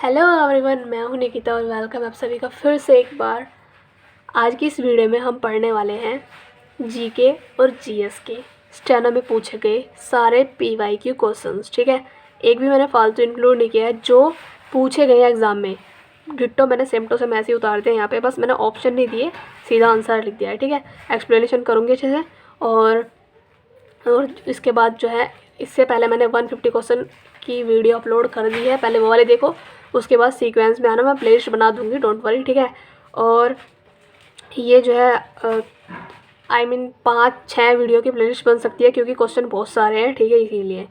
Hello everyone, मैं हूं निकिता और वेलकम आप सभी का फिर से एक बार। आज की इस वीडियो में हम पढ़ने वाले हैं जीके और जीएस के स्टेनो में पूछे गए सारे पीवाईक्यू क्वेश्चंस। ठीक है, एक भी मैंने फालतू इंक्लूड नहीं किया है। जो पूछे गए एग्ज़ाम में डिट्टो मैंने सेम टू सेम ऐसे ही उतार दिया। यहाँ पे बस मैंने ऑप्शन नहीं दिए, सीधा आंसर लिख दिया है। ठीक है, एक्सप्लेनेशन करूँगी अच्छे से। और इसके बाद जो है, इससे पहले मैंने 150 क्वेश्चन की वीडियो अपलोड कर दी है, पहले वो वाले देखो। उसके बाद सीक्वेंस में आना, मैं प्लेलिस्ट बना दूँगी, डोंट वरी। ठीक है, और ये जो है आई मीन 5-6 वीडियो की प्लेलिस्ट बन सकती है क्योंकि क्वेश्चन बहुत सारे हैं। ठीक है, इसीलिए।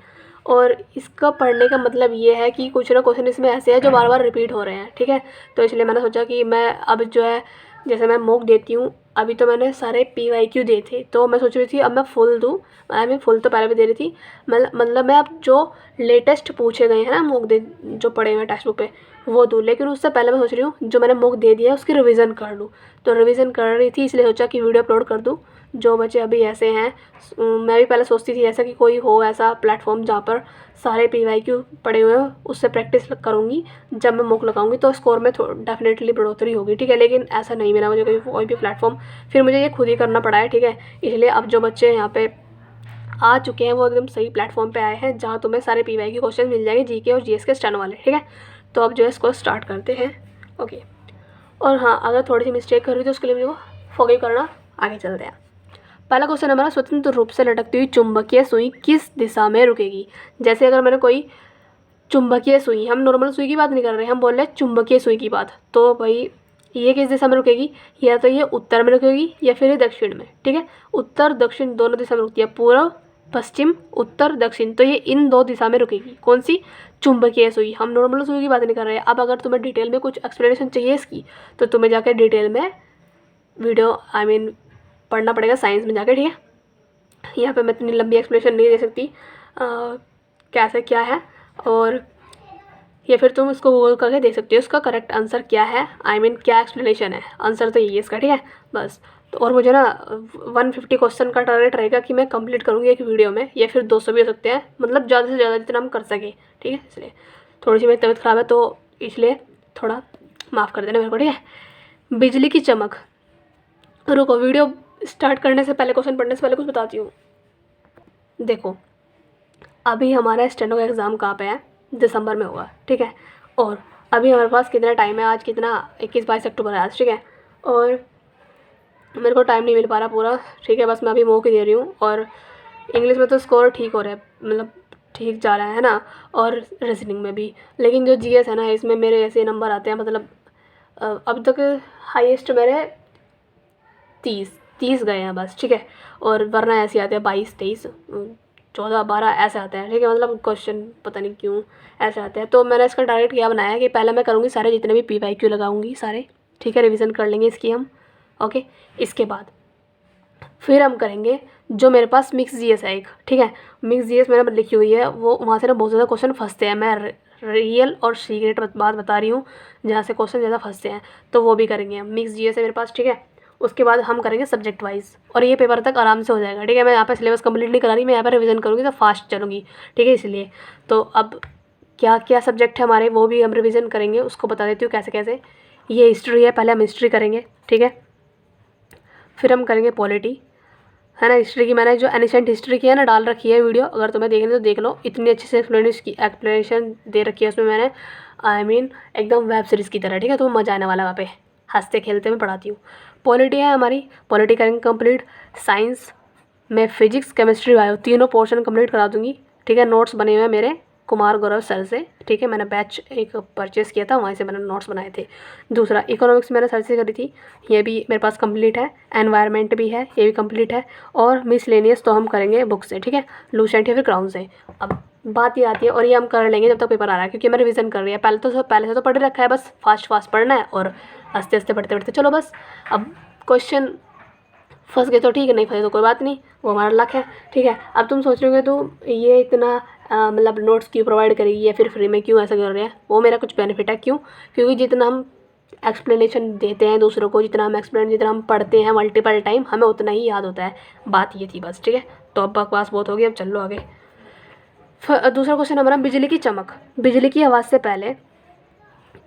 और इसका पढ़ने का मतलब ये है कि कुछ ना क्वेश्चन इसमें ऐसे हैं जो बार बार रिपीट हो रहे हैं। ठीक है, तो इसलिए मैंने सोचा कि मैं अब जो है, जैसे मैं मॉक देती हूँ, अभी तो मैंने सारे पीवाईक्यू दिए थे, तो मैं सोच रही थी अब मैं फुल दूँ। मैं फुल तो पहले भी दे रही थी, मतलब मैं अब जो लेटेस्ट पूछे गए हैं ना मॉक दे, जो पढ़े हुए हैं टेक्स्ट बुक पे, वो दूँ। लेकिन उससे पहले मैं सोच रही हूँ जो मैंने मॉक दे दिया है उसकी रिवीजन कर लूँ। तो रिवीजन कर रही थी, इसलिए सोचा कि वीडियो अपलोड कर दूँ। जो बच्चे अभी ऐसे हैं, मैं भी पहले सोचती थी ऐसा कि कोई हो ऐसा प्लेटफॉर्म जहाँ पर सारे पीवाईक्यू पड़े हुए हैं, उससे प्रैक्टिस करूँगी। जब मैं मॉक लगाऊंगी तो स्कोर में डेफिनेटली बढ़ोतरी होगी। ठीक है, लेकिन ऐसा नहीं मिला मुझे कोई भी प्लेटफॉर्म, फिर मुझे ये खुद ही करना पड़ा है। ठीक है, इसलिए अब जो बच्चे यहाँ पे आ चुके हैं वो एकदम सही प्लेटफॉर्म पे आए हैं जहाँ तुम्हें सारे पीवाईक्यू क्वेश्चन मिल जाएंगे, जीके और जीएस के स्टेनो वाले। ठीक है, तो अब जो है इसको स्टार्ट करते हैं। ओके, और हाँ, अगर थोड़ी सी मिस्टेक कर रही तो उसके लिए मुझे वो फॉरगिव करना। आगे चलते हैं। पहला क्वेश्चन हमारा, स्वतंत्र रूप से लटकती हुई चुंबकीय सुई किस दिशा में रुकेगी। जैसे अगर मैंने कोई चुंबकीय सुई, हम नॉर्मल सुई की बात नहीं कर रहे, हम बोल रहे हैं चुंबकीय सुई की बात, तो भाई ये किस दिशा में रुकेगी? या तो ये उत्तर में रुकेगी या फिर ये दक्षिण में। ठीक है, उत्तर दक्षिण दोनों दिशा में रुकती है, पूर्व पश्चिम उत्तर दक्षिण, तो ये इन दो दिशा में रुकेगी। कौन सी? चुंबकीय सुई। हम नॉर्मल सुई की बात नहीं कर रहे हैं। अब अगर तुम्हें डिटेल में कुछ एक्सप्लेनेशन चाहिए इसकी, तो तुम्हें जाकर डिटेल में वीडियो पढ़ना पड़ेगा साइंस में जाके। ठीक है, यहाँ पे मैं इतनी लंबी एक्सप्लेनेशन नहीं दे सकती कैसे क्या है, और या फिर तुम इसको गूगल करके देख सकते हो इसका करेक्ट आंसर क्या है, क्या एक्सप्लेनेशन है। आंसर तो यही है इसका। ठीक है, बस। तो और मुझे ना 150 क्वेश्चन का टारगेट रहेगा कि मैं कंप्लीट करूँगी एक वीडियो में, या फिर 200 भी हो सकते हैं, मतलब ज़्यादा से ज़्यादा जितना हम कर सकें। ठीक है, इसलिए थोड़ी सी मेरी तबीयत ख़राब है, तो इसलिए थोड़ा माफ़ कर देना मेरे को। ठीक है, बिजली की चमक। रुको, वीडियो स्टार्ट करने से पहले, क्वेश्चन पढ़ने से पहले कुछ बताती हूँ। देखो, अभी हमारा स्टेनो का एग्ज़ाम कहाँ पे है? दिसंबर में होगा। ठीक है, और अभी हमारे पास कितना टाइम है? आज कितना, 21-22 अक्टूबर है आज। ठीक है, और मेरे को टाइम नहीं मिल पा रहा पूरा। ठीक है, बस मैं अभी मॉक ही दे रही हूँ। और इंग्लिश में तो स्कोर ठीक हो रहा है, मतलब ठीक जा रहा है ना, और रीजनिंग में भी। लेकिन जो जीएस है ना, इसमें मेरे ऐसे नंबर आते हैं, मतलब अब तक हाईएस्ट मेरे 30 गए हैं बस। ठीक है, और वरना ऐसे आते हैं 22-23 14-12 ऐसे आते हैं। ठीक है, मतलब क्वेश्चन पता नहीं क्यों ऐसे आते हैं। तो मैंने इसका टारगेट क्या बनाया कि पहले मैं करूँगी सारे जितने भी पीवाईक्यू लगाऊंगी सारे। ठीक है, रिवीजन कर लेंगे इसकी हम। ओके, इसके बाद फिर हम करेंगे जो मेरे पास मिक्स जीएस है एक। ठीक है, मिक्स जीएस मैंने लिखी हुई है, वो वहाँ से ना बहुत ज़्यादा क्वेश्चन फंसते हैं। मैं रियल और सीक्रेट बात बता रही हूँ, जहाँ से क्वेश्चन ज़्यादा फंसते हैं, तो वो भी करेंगे हम। मिक्स जीएस है मेरे पास। ठीक है, उसके बाद हम करेंगे सब्जेक्ट वाइज, और ये पेपर तक आराम से हो जाएगा। ठीक है, मैं यहाँ पे सिलेबस कंप्लीट नहीं करा रही, मैं यहाँ पे रिवीजन करूँगी तो फास्ट चलूँगी। ठीक है, इसलिए तो अब क्या क्या सब्जेक्ट है हमारे, वो भी हम रिवीजन करेंगे। उसको बता देती हूँ कैसे कैसे। ये हिस्ट्री है, पहले हम हिस्ट्री करेंगे। ठीक है, फिर हम करेंगे पॉलिटी, है ना। हिस्ट्री की मैंने जो एनिशेंट हिस्ट्री की है ना, डाल रखी है वीडियो, अगर तुम्हें देखनी तो देख लो। इतनी अच्छी से एक्सप्लेनेशन दे रखी है उसमें मैंने, एकदम वेब सीरीज़ की तरह। ठीक है, तुम्हें मज़ा आने वाला, वहाँ पे हंसते खेलते मैं पढ़ाती हूँ। पॉलिटी है हमारी, पॉलिटी करेंगे कंप्लीट। साइंस में फिजिक्स केमिस्ट्री बायो तीनों पोर्शन कंप्लीट करा दूँगी। ठीक है, नोट्स बने हुए हैं मेरे कुमार गौरव सर से। ठीक है, मैंने बैच एक परचेज़ किया था, वहीं से मैंने नोट्स बनाए थे। दूसरा, इकोनॉमिक्स मैंने सर से करी थी, ये भी मेरे पास कंप्लीट है। एनवायरनमेंट भी है, ये भी कंप्लीट है। और मिसलेनियस तो हम करेंगे बुक से। ठीक है, लूसेंट या फिर क्राउन से। अब बात ये आती है, और ये हम कर लेंगे जब तक पेपर आ रहा है, क्योंकि मैं रिवीजन कर रही है। पहले से तो पढ़ रखा है, बस फास्ट पढ़ना है, और आस्ते आस्ते पढ़ते पढ़ते चलो बस। अब क्वेश्चन फंस गए तो ठीक है, नहीं फंसे तो कोई बात नहीं, वो हमारा लक है। ठीक है, अब तुम सोच रहे हो तो ये इतना मतलब नोट्स क्यों प्रोवाइड करेगी या फिर फ्री में क्यों ऐसा कर रहे हैं? वो मेरा कुछ बेनिफिट है। क्यों? क्योंकि जितना हम एक्सप्लेनेशन देते हैं दूसरों को, जितना हम पढ़ते हैं मल्टीपल टाइम, हमें उतना ही याद होता है। बात ये थी बस। ठीक है, तो अब बकवास बहुत हो गई, अब चल लो आगे। दूसरा क्वेश्चन हमारा, बिजली की चमक। बिजली की आवाज़ से पहले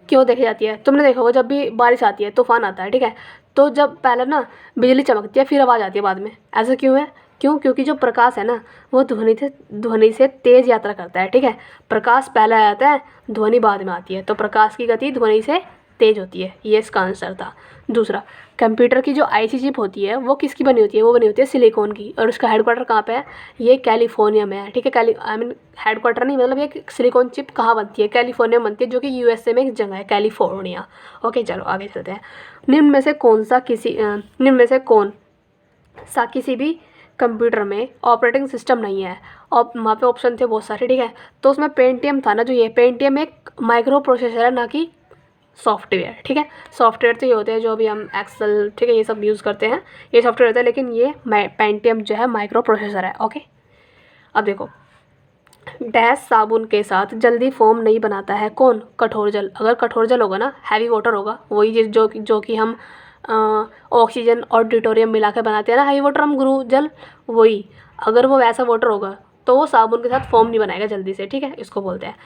क्यों देखी जाती है? तुमने देखा होगा जब भी बारिश आती है, तूफान आता है, ठीक है, तो जब पहले ना बिजली चमकती है फिर आवाज़ आती है बाद में। ऐसा क्यों है? क्यों? क्योंकि जो प्रकाश है ना वो ध्वनि से तेज़ यात्रा करता है, ठीक है। प्रकाश पहले आ जाता है, ध्वनि बाद में आती है, तो प्रकाश की गति ध्वनि से तेज होती है। ये इसका आंसर था। दूसरा, कंप्यूटर की जो आईसी चिप होती है वो किसकी बनी होती है? वो बनी होती है सिलिकॉन की, और उसका हेडक्वार्टर कहाँ पे है? ये कैलिफोर्निया में है, ठीक है। आई मीन हेडक्वार्टर नहीं, मतलब ये सिलिकॉन चिप कहाँ बनती है? कैलिफोर्निया में बनती है, जो कि यूएसए में एक जगह है, कैलिफोर्निया। ओके, चलो आगे चलते हैं। निम्न में से कौन सा किसी भी कंप्यूटर में ऑपरेटिंग सिस्टम नहीं है? और वहाँ पे ऑप्शन थे बहुत सारे, ठीक है। तो उसमें पेंटियम था ना, जो ये पेंटियम एक माइक्रो प्रोसेसर है, ना कि सॉफ्टवेयर, ठीक है। सॉफ्टवेयर तो ये होते हैं जो अभी हम एक्सेल, ठीक है, ये सब यूज़ करते हैं, ये सॉफ्टवेयर होता है, लेकिन ये पेंटियम जो है माइक्रो प्रोसेसर है। ओके, अब देखो, डैश साबुन के साथ जल्दी फोम नहीं बनाता है कौन? कठोर जल। अगर कठोर जल होगा ना, हैवी वाटर होगा, वही चीज़ जो कि हम ऑक्सीजन और ड्यूटोरियम मिला के बनाते हैं ना, हैवी वाटर, हम गुरु जल, वही। अगर वो वैसा वाटर होगा तो वो साबुन के साथ फोम नहीं बनाएगा जल्दी से, ठीक है, इसको बोलते हैं।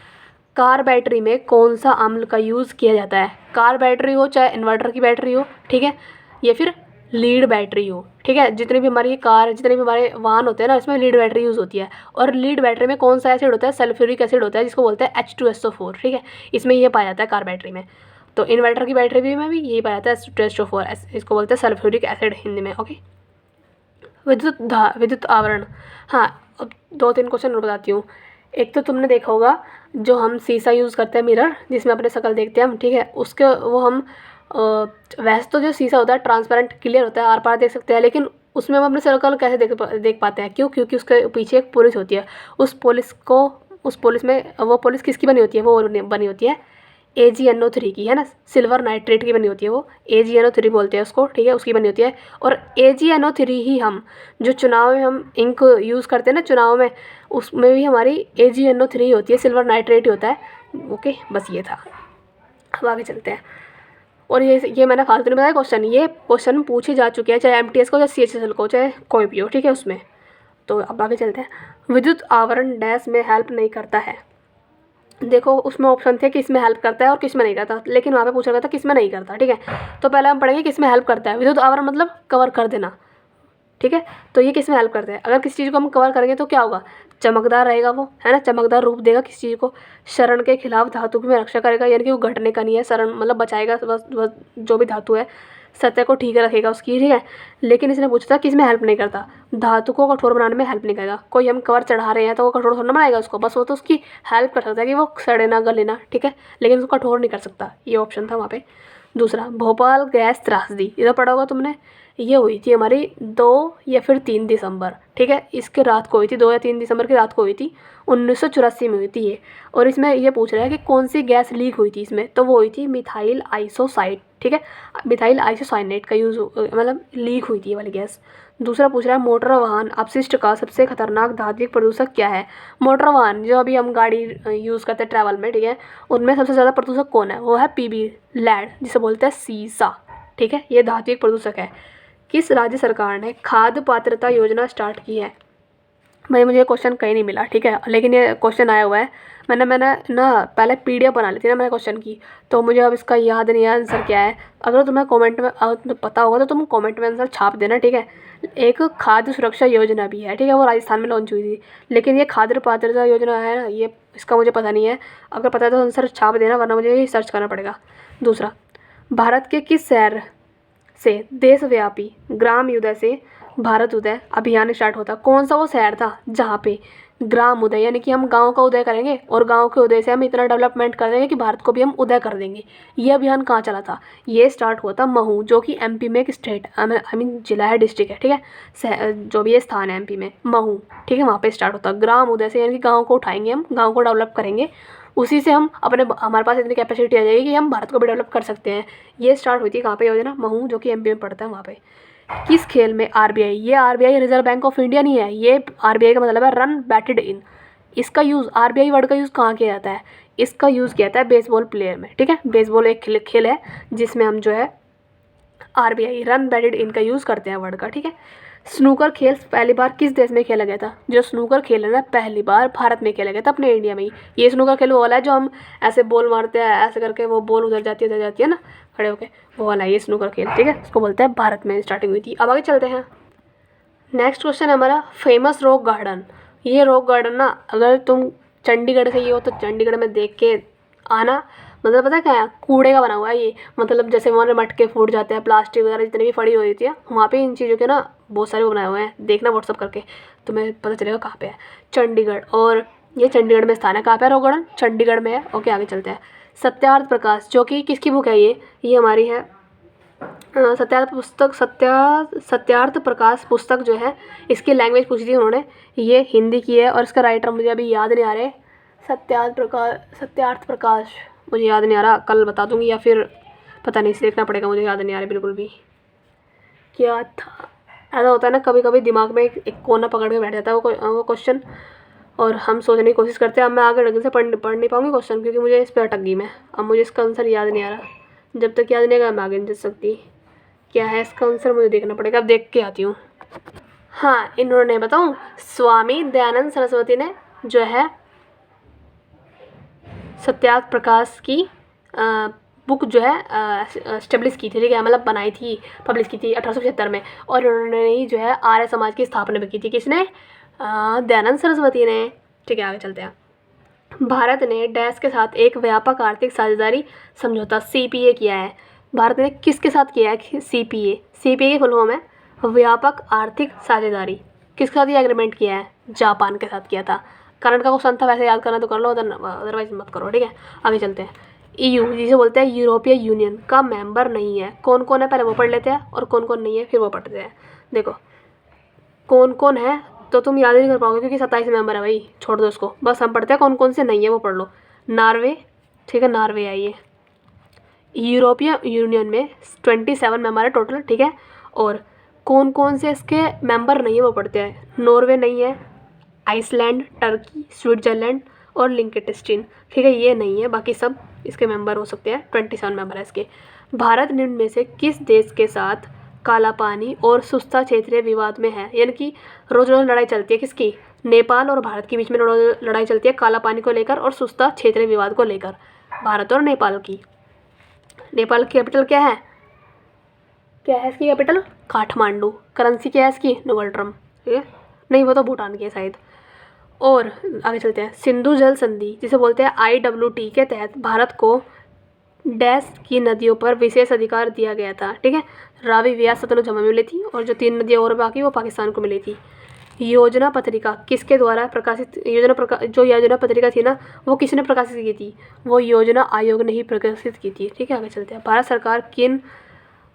कार बैटरी में कौन सा अम्ल का यूज़ किया जाता है? कार बैटरी हो चाहे इन्वर्टर की बैटरी हो, ठीक है, या फिर लीड बैटरी हो, ठीक है। जितनी भी हमारी कार, जितने भी हमारे वाहन होते हैं ना, इसमें लीड बैटरी यूज़ होती है। और लीड बैटरी में कौन सा एसिड होता है? सल्फ्यूरिक एसिड होता है, जिसको बोलते हैं H2SO4, ठीक है। इसमें ये पाया जाता है कार बैटरी में। तो इन्वर्टर की बैटरी भी में भी यही पाया जाता है H2SO4, इसको बोलते हैं सल्फ्यूरिक एसिड हिंदी में। ओके, विद्युत आवरण। हाँ, अब 2-3 क्वेश्चन और बताती हूँ। एक तो तुमने देखा होगा जो हम शीशा यूज़ करते हैं, मिरर, जिसमें अपने शक्ल देखते हैं हम, ठीक है, उसके वो हम वैसे तो जो शीशा होता है ट्रांसपेरेंट क्लियर होता है, आर पार देख सकते हैं, लेकिन उसमें हम अपने शक्ल कैसे देख पाते हैं? क्यों? क्योंकि उसके पीछे एक पुलिस होती है। उस पुलिस में, वो पुलिस किसकी बनी होती है? वो बनी होती है AgNO3 की, है ना, सिल्वर नाइट्रेट की बनी होती है, वो AgNO3 बोलते हैं उसको, ठीक है, उसकी बनी होती है। और AgNO3 ही हम जो चुनाव में हम इंक यूज़ करते हैं ना चुनाव में, उसमें भी हमारी AgNO3 होती है, सिल्वर नाइट्रेट ही होता है। ओके, बस ये था। अब आगे चलते हैं। और ये मैंने फालतू नहीं बताया क्वेश्चन, ये क्वेश्चन पूछे जा चुके हैं, चाहे MTS को, चाहे CHSL को, चाहे कोई भी हो, ठीक है, उसमें। तो अब आगे चलते हैं। विद्युत आवरण डैश में हेल्प नहीं करता है। देखो, उसमें ऑप्शन थे किस में हेल्प करता है और किस में नहीं करता, लेकिन वहाँ पे पूछा गया था किस में नहीं करता, ठीक है। तो पहले हम पढ़ेंगे किस में हेल्प करता है। विद्युत आवरण मतलब कवर कर देना, ठीक है। तो ये किस में हेल्प करता है? अगर किसी चीज़ को हम कवर करेंगे तो क्या होगा? चमकदार रहेगा वो, है ना, चमकदार रूप देगा किसी चीज़ को। शरण के खिलाफ धातु की में रक्षा करेगा, यानी कि वो घटने का नहीं है, शरण मतलब बचाएगा बस जो भी धातु है, सतह को ठीक रखेगा उसकी, ठीक है। लेकिन इसने पूछा था किस में हेल्प नहीं करता? धातु को कठोर बनाने में हेल्प नहीं करेगा। कोई हम कवर चढ़ा रहे हैं तो वो कठोर थोड़ा ना बनाएगा उसको, बस वो तो उसकी हेल्प कर सकता है कि वो सड़े ना, गले ना, ठीक है, लेकिन उसको कठोर नहीं कर सकता। ये ऑप्शन था वहाँ पे। दूसरा, भोपाल गैस त्रासदी, ये तो पढ़ा होगा तुमने। ये हुई थी हमारी 2 या फिर 3 दिसंबर, ठीक है, इसके रात को हुई थी, 2 या 3 दिसंबर की रात को हुई थी, 1984 में हुई थी ये। और इसमें ये पूछ रहा है कि कौन सी गैस लीक हुई थी इसमें, तो वो हुई थी मिथाइल आइसोसाइड, ठीक है, मिथाइल आइसोसाइनेट का यूज़, मतलब लीक हुई थी ये वाली गैस। दूसरा पूछ रहा है मोटर वाहन अपशिष्ट का सबसे खतरनाक धात्विक प्रदूषक क्या है? मोटर वाहन जो अभी हम गाड़ी यूज़ करते हैं ट्रैवल में, ठीक है, उनमें सबसे ज़्यादा प्रदूषक कौन है? वो है PB लेड, जिसे बोलते हैं सीसा, ठीक है, ये धात्विक प्रदूषक है। किस राज्य सरकार ने खाद्य पात्रता योजना स्टार्ट की है? भाई मुझे क्वेश्चन कहीं नहीं मिला, ठीक है, लेकिन ये क्वेश्चन आया हुआ है। मैंने ना पहले PDF बना ली थी ना मैंने क्वेश्चन की, तो मुझे अब इसका याद नहीं है आंसर क्या है। अगर तुम्हें कमेंट में, अगर तुम्हें पता होगा तो तुम कमेंट में आंसर छाप देना, ठीक है। एक खाद्य सुरक्षा योजना भी है, ठीक है, वो राजस्थान में लॉन्च हुई थी, लेकिन ये खाद्य पात्रता योजना है ना, ये इसका मुझे पता नहीं है। अगर पता है तो आंसर छाप देना, वरना मुझे ये सर्च करना पड़ेगा। दूसरा, भारत के किस शहर से देशव्यापी ग्राम उदय से भारत उदय अभियान स्टार्ट होता? कौन सा वो शहर था जहाँ पे ग्राम उदय, यानी कि हम गांव का उदय करेंगे और गांव के उदय से हम इतना डेवलपमेंट कर देंगे कि भारत को भी हम उदय कर देंगे। ये अभियान कहाँ चला था? ये स्टार्ट हुआ था महू, जो कि MP में एक स्टेट, आई मीन जिला है, डिस्ट्रिक्ट है, ठीक है, जो भी ये स्थान है MP में, महू, ठीक है, वहाँ पे स्टार्ट होता ग्राम उदय से, यानी कि गाँव को उठाएंगे, हम गाँव को डेवलप करेंगे, उसी से हम हमारे पास इतनी कैपेसिटी आ जाएगी कि हम भारत को भी डेवलप कर सकते हैं। ये स्टार्ट हुई थी कहाँ पे योजना? महू, जो कि MP में पड़ता है वहाँ पे। किस खेल में RBI, ये RBI reserve bank of India नहीं है, ये RBI का मतलब है रन बैटेड इन। इसका यूज़, RBI वर्ड का यूज़ कहाँ किया जाता है? इसका यूज़ किया जाता है बेसबॉल प्लेयर में, ठीक है। बेसबॉल एक खेल है जिसमें हम जो है RBI रन बैटेड इन का यूज़ करते हैं वर्ड का, ठीक है। स्नूकर खेल पहली बार किस देश में खेला गया था? जो स्नूकर खेल है ना, पहली बार भारत में खेला गया था, अपने इंडिया में ही। ये स्नूकर खेल वो वाला है जो हम ऐसे बॉल मारते हैं, ऐसे करके वो बॉल उधर जाती है ना खड़े होके, वो वाला ये स्नूकर खेल, ठीक है। इसको बोलते हैं भारत में स्टार्टिंग हुई थी। अब आगे चलते हैं। नेक्स्ट क्वेश्चन है हमारा फेमस रॉक गार्डन। ये रॉक गार्डन ना, अगर तुम चंडीगढ़ से ही हो तो चंडीगढ़ में देख के आना। मतलब पता है क्या है? कूड़े का बना हुआ है ये। मतलब जैसे वहाँ मटके फूट जाते हैं, प्लास्टिक वगैरह जितनी भी पड़ी हुई होती है, वहाँ पे इन चीज़ों के ना बहुत सारे वो बनाए हुए हैं। देखना व्हाट्सअप करके, तुम्हें पता चलेगा कहाँ पे है। चंडीगढ़, और ये चंडीगढ़ में स्थान है। कहाँ पे है रॉक गार्डन? चंडीगढ़ में है। ओके, आगे चलते हैं। सत्यार्थ प्रकाश, जो कि किसकी बुक है ये हमारी है सत्यार्थ प्रकाश पुस्तक जो है, इसकी लैंग्वेज पूछी थी उन्होंने। ये हिंदी की है और इसका राइटर मुझे अभी याद नहीं आ रहे। सत्यार्थ प्रकाश मुझे याद नहीं आ रहा, कल बता दूंगी, या फिर पता नहीं, देखना पड़ेगा, मुझे याद नहीं आ रहा बिल्कुल भी क्या था। ऐसा होता है ना, कभी कभी दिमाग में एक कोना पकड़ के बैठ जाता है वो क्वेश्चन, और हम सोचने की कोशिश करते हैं। अब मैं आगे ढंग से पढ़ नहीं पाऊँगी क्वेश्चन, क्योंकि मुझे इस पर अटक गई मैं। अब मुझे इसका आंसर याद नहीं आ रहा। जब तक याद नहीं आएगा मैं आगे नहीं चल सकती। क्या है इसका आंसर? मुझे देखना पड़ेगा, अब देख के आती हूँ। हाँ, इन्होंने बताऊँ, स्वामी दयानंद सरस्वती ने जो है सत्यार्थ प्रकाश की बुक जो है एस्टेब्लिश की थी, ठीक है, मतलब बनाई थी, पब्लिश की थी 1875 में। और उन्होंने ही जो है आर्य समाज की स्थापना भी की थी। किसने? दयानंद सरस्वती ने। ठीक है, आगे चलते हैं। भारत ने डैश के साथ एक व्यापक आर्थिक साझेदारी समझौता CPA किया है। भारत ने किसके साथ किया है CPA? CPA की फुल फॉर्म है व्यापक आर्थिक साझेदारी। किसके साथ ये एग्रीमेंट किया है? जापान के साथ किया था। करंट का क्वेश्चन था, वैसे याद करना तो कर लो, अदरवाइज मत करो, ठीक है। आगे चलते हैं। EU जिसे बोलते हैं यूरोपीय यूनियन का मेंबर नहीं है। कौन कौन है पहले वो पढ़ लेते हैं, और कौन कौन नहीं है फिर वो पढ़ते हैं। देखो कौन कौन है तो तुम याद ही नहीं कर पाओगे, क्योंकि 27 मेंबर है भाई, छोड़ दो उसको। बस हम पढ़ते हैं कौन कौन से नहीं है वो पढ़ लो। नॉर्वे, ठीक है, नॉर्वे है ये। यूरोपीय यूनियन में 27 मेंबर है टोटल, ठीक है। और कौन कौन से इसके मेंबर नहीं है वो पढ़ते हैं। नॉर्वे नहीं है, आइसलैंड, टर्की, स्विट्जरलैंड और लिंकेटस्टीन, ठीक है, ये नहीं है। बाकी सब इसके मेंबर हो सकते हैं। 27 मेंबर है इसके। भारत निम्न में से किस देश के साथ काला पानी और सुस्ता क्षेत्रीय विवाद में है? यानी कि रोज रोज लड़ाई चलती है किसकी? नेपाल और भारत के बीच में लड़ाई चलती है काला पानी को लेकर और सुस्ता क्षेत्रीय विवाद को लेकर, भारत और नेपाल की। नेपाल की कैपिटल क्या है? क्या है इसकी कैपिटल? काठमांडू। करेंसी क्या है इसकी? नोबल ट्रम, ठीक है। नहीं, वो तो भूटान की है शायद। और आगे चलते हैं। सिंधु जल संधि जिसे बोलते हैं IWT के तहत भारत को डैश की नदियों पर विशेष अधिकार दिया गया था, ठीक है। रावी, व्यास, सतलुज हमें मिली थी, और जो 3 नदियाँ और बाकी वो पाकिस्तान को मिली थी। योजना पत्रिका किसके द्वारा प्रकाशित? जो योजना पत्रिका थी ना, वो किसने प्रकाशित की थी? वो योजना आयोग ने ही प्रकाशित की थी, ठीक है। आगे चलते हैं।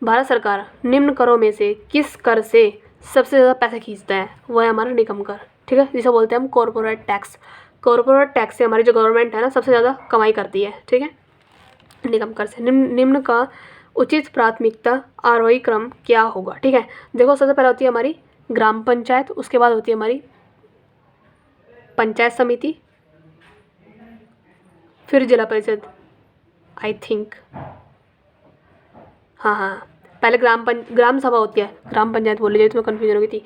भारत सरकार निम्न करों में से किस कर से सबसे ज़्यादा पैसा खींचता है? वो है हमारा निगम कर, ठीक है, जिसे बोलते हैं हम कॉरपोरेट टैक्स। कॉरपोरेट टैक्स से हमारी जो गवर्नमेंट है ना, सबसे ज़्यादा कमाई करती है, ठीक है, निगम कर से। निम्न का उचित प्राथमिकता आरोही क्रम क्या होगा? ठीक है, देखो सबसे पहले होती है हमारी ग्राम पंचायत, उसके बाद होती है हमारी पंचायत समिति, फिर जिला परिषद, आई थिंक। हाँ, पहले ग्राम सभा होती है, ग्राम पंचायत बोल लीजिए, तुम्हें कन्फ्यूजन हो गई थी।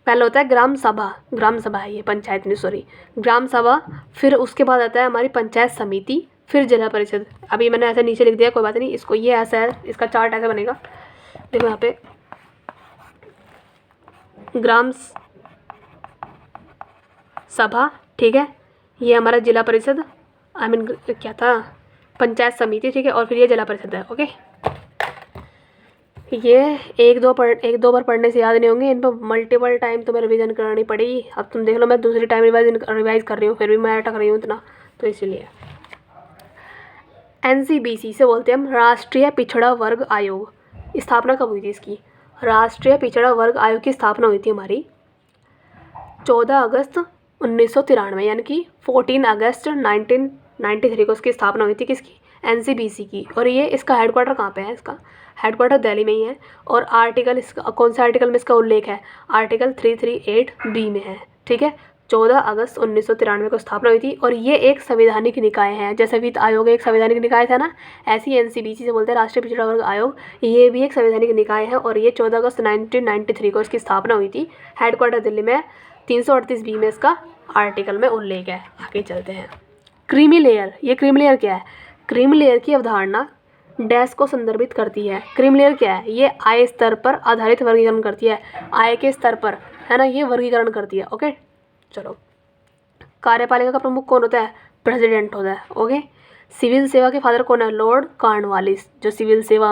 पहले होता है ग्राम सभा है ये, पंचायत नहीं, सॉरी, ग्राम सभा। फिर उसके बाद आता है हमारी पंचायत समिति, फिर जिला परिषद। अभी मैंने ऐसे नीचे लिख दिया, कोई बात नहीं, इसको ये ऐसा है, इसका चार्ट ऐसा बनेगा। देखो यहाँ पे ग्राम सभा, ठीक है, ये हमारा जिला परिषद, क्या था, पंचायत समिति, ठीक है, और फिर ये जिला परिषद है। ओके, ये एक दो बार पढ़ने से याद नहीं होंगे, इन पर मल्टीपल टाइम तुम्हें रिवीजन करनी पड़ेगी। अब तुम देख लो, मैं दूसरी टाइम रिवाइज कर रही हूँ, फिर भी मैं अटक रही हूँ इतना, तो इसलिए। NCBC से बोलते हैं हम राष्ट्रीय पिछड़ा वर्ग आयोग। स्थापना कब हुई थी इसकी? राष्ट्रीय पिछड़ा वर्ग आयोग की स्थापना हुई थी हमारी 14 अगस्त 1993, यानी कि 14 अगस्त 1993 को इसकी स्थापना हुई थी। किसकी? NCBC की। और ये इसका हेडक्वार्टर कहाँ पे है? इसका हेडक्वार्टर दिल्ली में ही है। और आर्टिकल इसका कौन सा आर्टिकल में इसका उल्लेख है? आर्टिकल 338B में है, ठीक है। 14 अगस्त 1993 को स्थापना हुई थी। और ये एक संवैधानिक निकाय है, जैसे वित्त आयोग एक संवैधानिक निकाय था ना, ऐसी एनसीबीसी से बोलते हैं, राष्ट्रीय पिछड़ा वर्ग आयोग, ये भी एक संवैधानिक निकाय है। और ये 14 अगस्त 1993 को इसकी स्थापना हुई थी। हेडक्वार्टर दिल्ली में, 338B में इसका आर्टिकल में उल्लेख है। आगे चलते हैं। क्रीमी लेयर, ये क्रीमी लेयर क्या है? क्रीमी लेयर की अवधारणा डैश को संदर्भित करती है। क्रीमी लेयर क्या है? ये आय स्तर पर आधारित वर्गीकरण करती है, आय के स्तर पर, है ना, ये वर्गीकरण करती है। ओके, चलो। कार्यपालिका का प्रमुख कौन होता है? प्रेसिडेंट होता है। ओके। सिविल सेवा के फादर कौन है? Lord Cornwallis. जो सिविल सेवा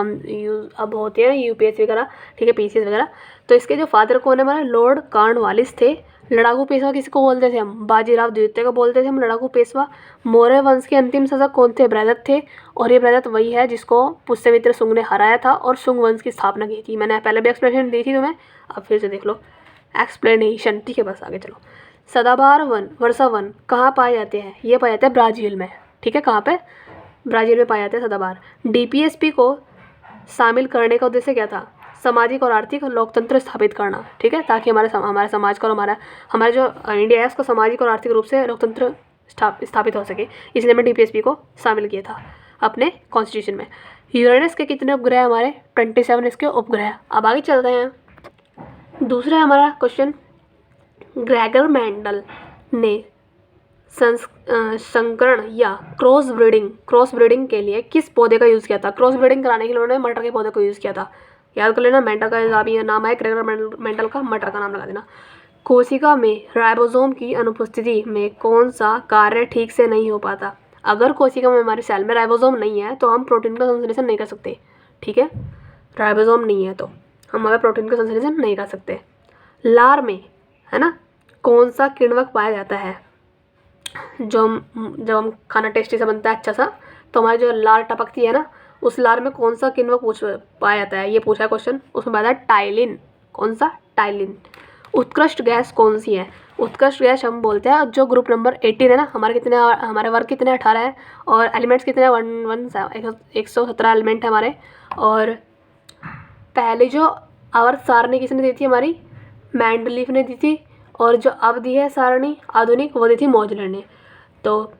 अब होती है यूपीएससी वगैरह, ठीक है, पीसीएस वगैरह, तो इसके जो फादर कौन है हमारे? लॉर्ड कॉर्नवालिस थे। लड़ाकू पेशवा किसको बोलते थे हम? बाजीराव द्वितीय को बोलते थे हम लड़ाकू पेशवा। मौर्य वंश के अंतिम शासक कौन थे? बृहदत्त थे। और ये बृहदत्त वही है जिसको पुष्यमित्र शुंग ने हराया था और शुंग वंश की स्थापना की थी। मैंने पहले भी एक्सप्लेनेशन दी थी तुम्हें, अब फिर से देख लो एक्सप्लेनेशन, ठीक है। बस आगे चलो। सदाबहार वन, वर्षा वन कहाँ पाए जाते हैं? ये पाए जाते हैं ब्राज़ील में, ठीक है। कहाँ पे? ब्राज़ील में पाए जाते हैं सदाबहार। डीपीएसपी को शामिल करने का उद्देश्य क्या था? सामाजिक और आर्थिक लोकतंत्र स्थापित करना, ठीक है, ताकि हमारे समाज का और हमारा जो इंडिया है उसको सामाजिक और आर्थिक रूप से लोकतंत्र स्थापित हो सके, इसलिए मैंने डीपीएसपी को शामिल किया था अपने कॉन्स्टिट्यूशन में। यूरेनस के कितने उपग्रह हमारे? 27 इसके उपग्रह। अब आगे चलते हैं। दूसरा हमारा क्वेश्चन, ग्रेगर मेंडल ने संकरण या क्रॉस ब्रीडिंग के लिए किस पौधे का यूज़ किया था? क्रॉस ब्रीडिंग कराने के लिए उन्होंने मटर के पौधे को यूज़ किया था। याद कर लेना, मेंडल का भी नाम है ग्रेगर मेंडल का, मटर का नाम लगा देना। कोशिका में राइबोसोम की अनुपस्थिति में कौन सा कार्य ठीक से नहीं हो पाता? अगर कोशिका में हमारी सेल में राइबोसोम नहीं है तो हम प्रोटीन का संश्लेषण नहीं कर सकते, ठीक है। राइबोसोम नहीं है तो हम हमारे प्रोटीन का संश्लेषण नहीं कर सकते। लार में, है ना, कौन सा किण्वक पाया जाता है? जब हम खाना टेस्टी सा बनता है अच्छा सा, तो हमारी जो लार टपकती है ना, उस लार में कौन सा किण्वक पाया जाता है? ये पूछा है क्वेश्चन। उसमें बताया टाइलिन। कौन सा? टाइलिन। उत्कृष्ट गैस कौन सी है? उत्कृष्ट गैस हम बोलते हैं जो ग्रुप नंबर 18 है ना, हमारे वर्ग कितने 18 है और एलिमेंट्स कितने 117 एलिमेंट है हमारे। और पहले जो आवर्त सारणी किसने दी थी? हमारी मेंडलीफ ने दी थी। और जो अब दी है सारणी आधुनिक, वो दी थी मॉड्यूलर ने। तो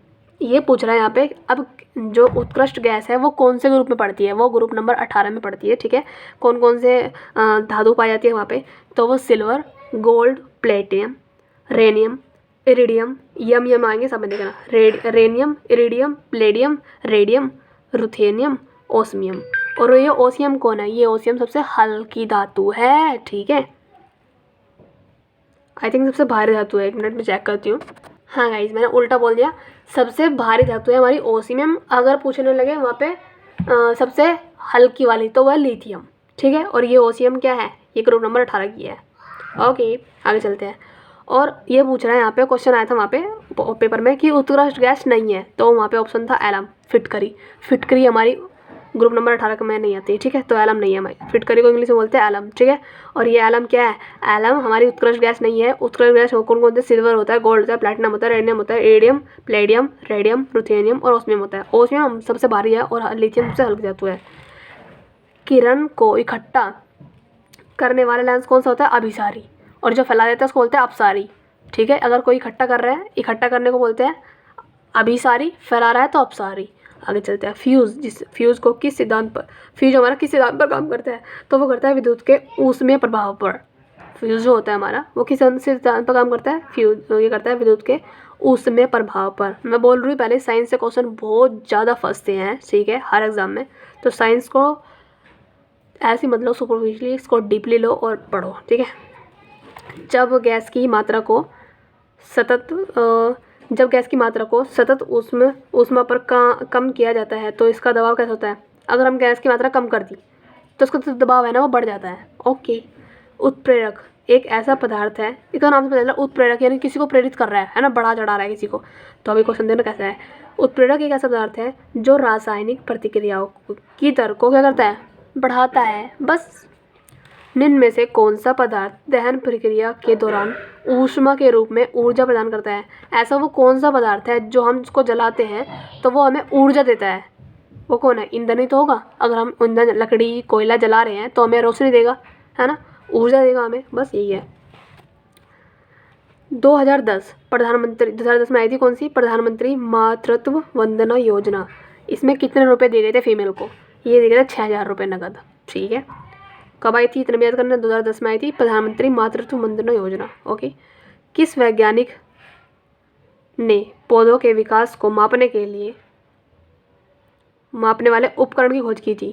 ये पूछ रहा है यहाँ पे, अब जो उत्कृष्ट गैस है वो कौन से ग्रुप में पड़ती है? वो ग्रुप नंबर 18 में पड़ती है, ठीक है। कौन कौन से धातु पाई जाती है वहाँ पे? तो वो सिल्वर, गोल्ड, प्लेटियम, रेनियम, इरिडियम, यम आएंगे सब में देखना, rhenium, iridium, Palladium, radium, ruthenium, osmium. और ये ओसियम कौन है? ये ओसियम सबसे हल्की धातु है, ठीक है। आई थिंक सबसे भारी धातु है, 1 मिनट में चेक करती हूँ। हाँ गाइज, मैंने उल्टा बोल दिया, सबसे भारी धातु है हमारी ओसियम। अगर पूछने लगे वहाँ पे सबसे हल्की वाली, तो वह लिथियम, ठीक है। और ये ओसियम क्या है? ये ग्रुप नंबर 18 की है। ओके, आगे चलते हैं। और ये पूछ रहा है यहाँ पे, क्वेश्चन आया था वहाँ पे पेपर में कि उत्कृष्ट गैस नहीं है, तो वहाँ पे ऑप्शन था एलम, फिटकरी हमारी ग्रुप नंबर 18 में नहीं आती, ठीक है। तो एलम नहीं है हमारी, फिटकरी को इंग्लिश में बोलते हैं एलम, ठीक है। और ये एलम क्या है? एलम हमारी उत्कृष्ट गैस नहीं है। उत्कृष्ट गैस कौन कौन से? सिल्वर होता है, गोल्ड होता है, प्लैटिनम होता है, रेडियम होता है, इरिडियम, प्लेडियम, रेडियम, रुथेनियम और ओस्मियम होता है। ओस्मियम सबसे भारी है और लिथियम सबसे हल्की धातु है। किरण को इकट्ठा करने वाला लेंस कौन सा होता है? अभिसारी। और जो फैला देता है उसको बोलते हैं अपसारी, ठीक है। अगर कोई इकट्ठा कर रहा है, इकट्ठा करने को बोलते हैं अभिसारी, फैला रहा है तो अपसारी। आगे चलते हैं। फ्यूज़ को किस सिद्धांत पर, फ्यूज हमारा किस सिद्धांत पर काम करता है? तो वो करता है विद्युत के ऊष्मीय प्रभाव पर। फ्यूज जो होता है हमारा वो किस सिद्धांत पर काम करता है? फ्यूज ये करता है विद्युत के ऊष्मीय प्रभाव पर। मैं बोल रही हूँ पहले, साइंस से क्वेश्चन बहुत ज़्यादा फंसते हैं, ठीक है, हर एग्जाम में। तो साइंस को ऐसे मतलब सुपरफिशियली, इसको डीपली लो और पढ़ो, ठीक है। जब गैस की मात्रा को सतत ऊष्मा पर कम किया जाता है तो इसका दबाव कैसा होता है? अगर हम गैस की मात्रा कम कर दी तो उसका जो दबाव है ना वो बढ़ जाता है। ओके। उत्प्रेरक एक ऐसा पदार्थ है, इसका नाम से पता चला, उत्प्रेरक यानी किसी को प्रेरित कर रहा है ना, बढ़ा चढ़ा रहा है किसी को। तो अभी क्वेश्चन देना कैसा है? उत्प्रेरक एक ऐसा पदार्थ है जो रासायनिक प्रतिक्रियाओं की दर को क्या करता है? बढ़ाता है। बस निम्न में से कौन सा पदार्थ दहन प्रक्रिया के दौरान ऊष्मा के रूप में ऊर्जा प्रदान करता है? ऐसा वो कौन सा पदार्थ है जो हम उसको जलाते हैं तो वो हमें ऊर्जा देता है? वो कौन है? ईंधन ही तो होगा। अगर हम ईंधन, लकड़ी, कोयला जला रहे हैं तो हमें रोशनी देगा, है ना, ऊर्जा देगा हमें, बस यही है। 2010 प्रधानमंत्री 2010 में आई थी कौन सी, प्रधानमंत्री मातृत्व वंदना योजना। इसमें कितने रुपए दिए गए थे फीमेल को, ये दिए गए थे 6,000 रुपये नगद। ठीक है, कब आई थी इतने भी याद करना, 2010 में आई थी प्रधानमंत्री मातृत्व वंदना योजना। ओके, किस वैज्ञानिक ने पौधों के विकास को मापने के लिए मापने वाले उपकरण की खोज की थी,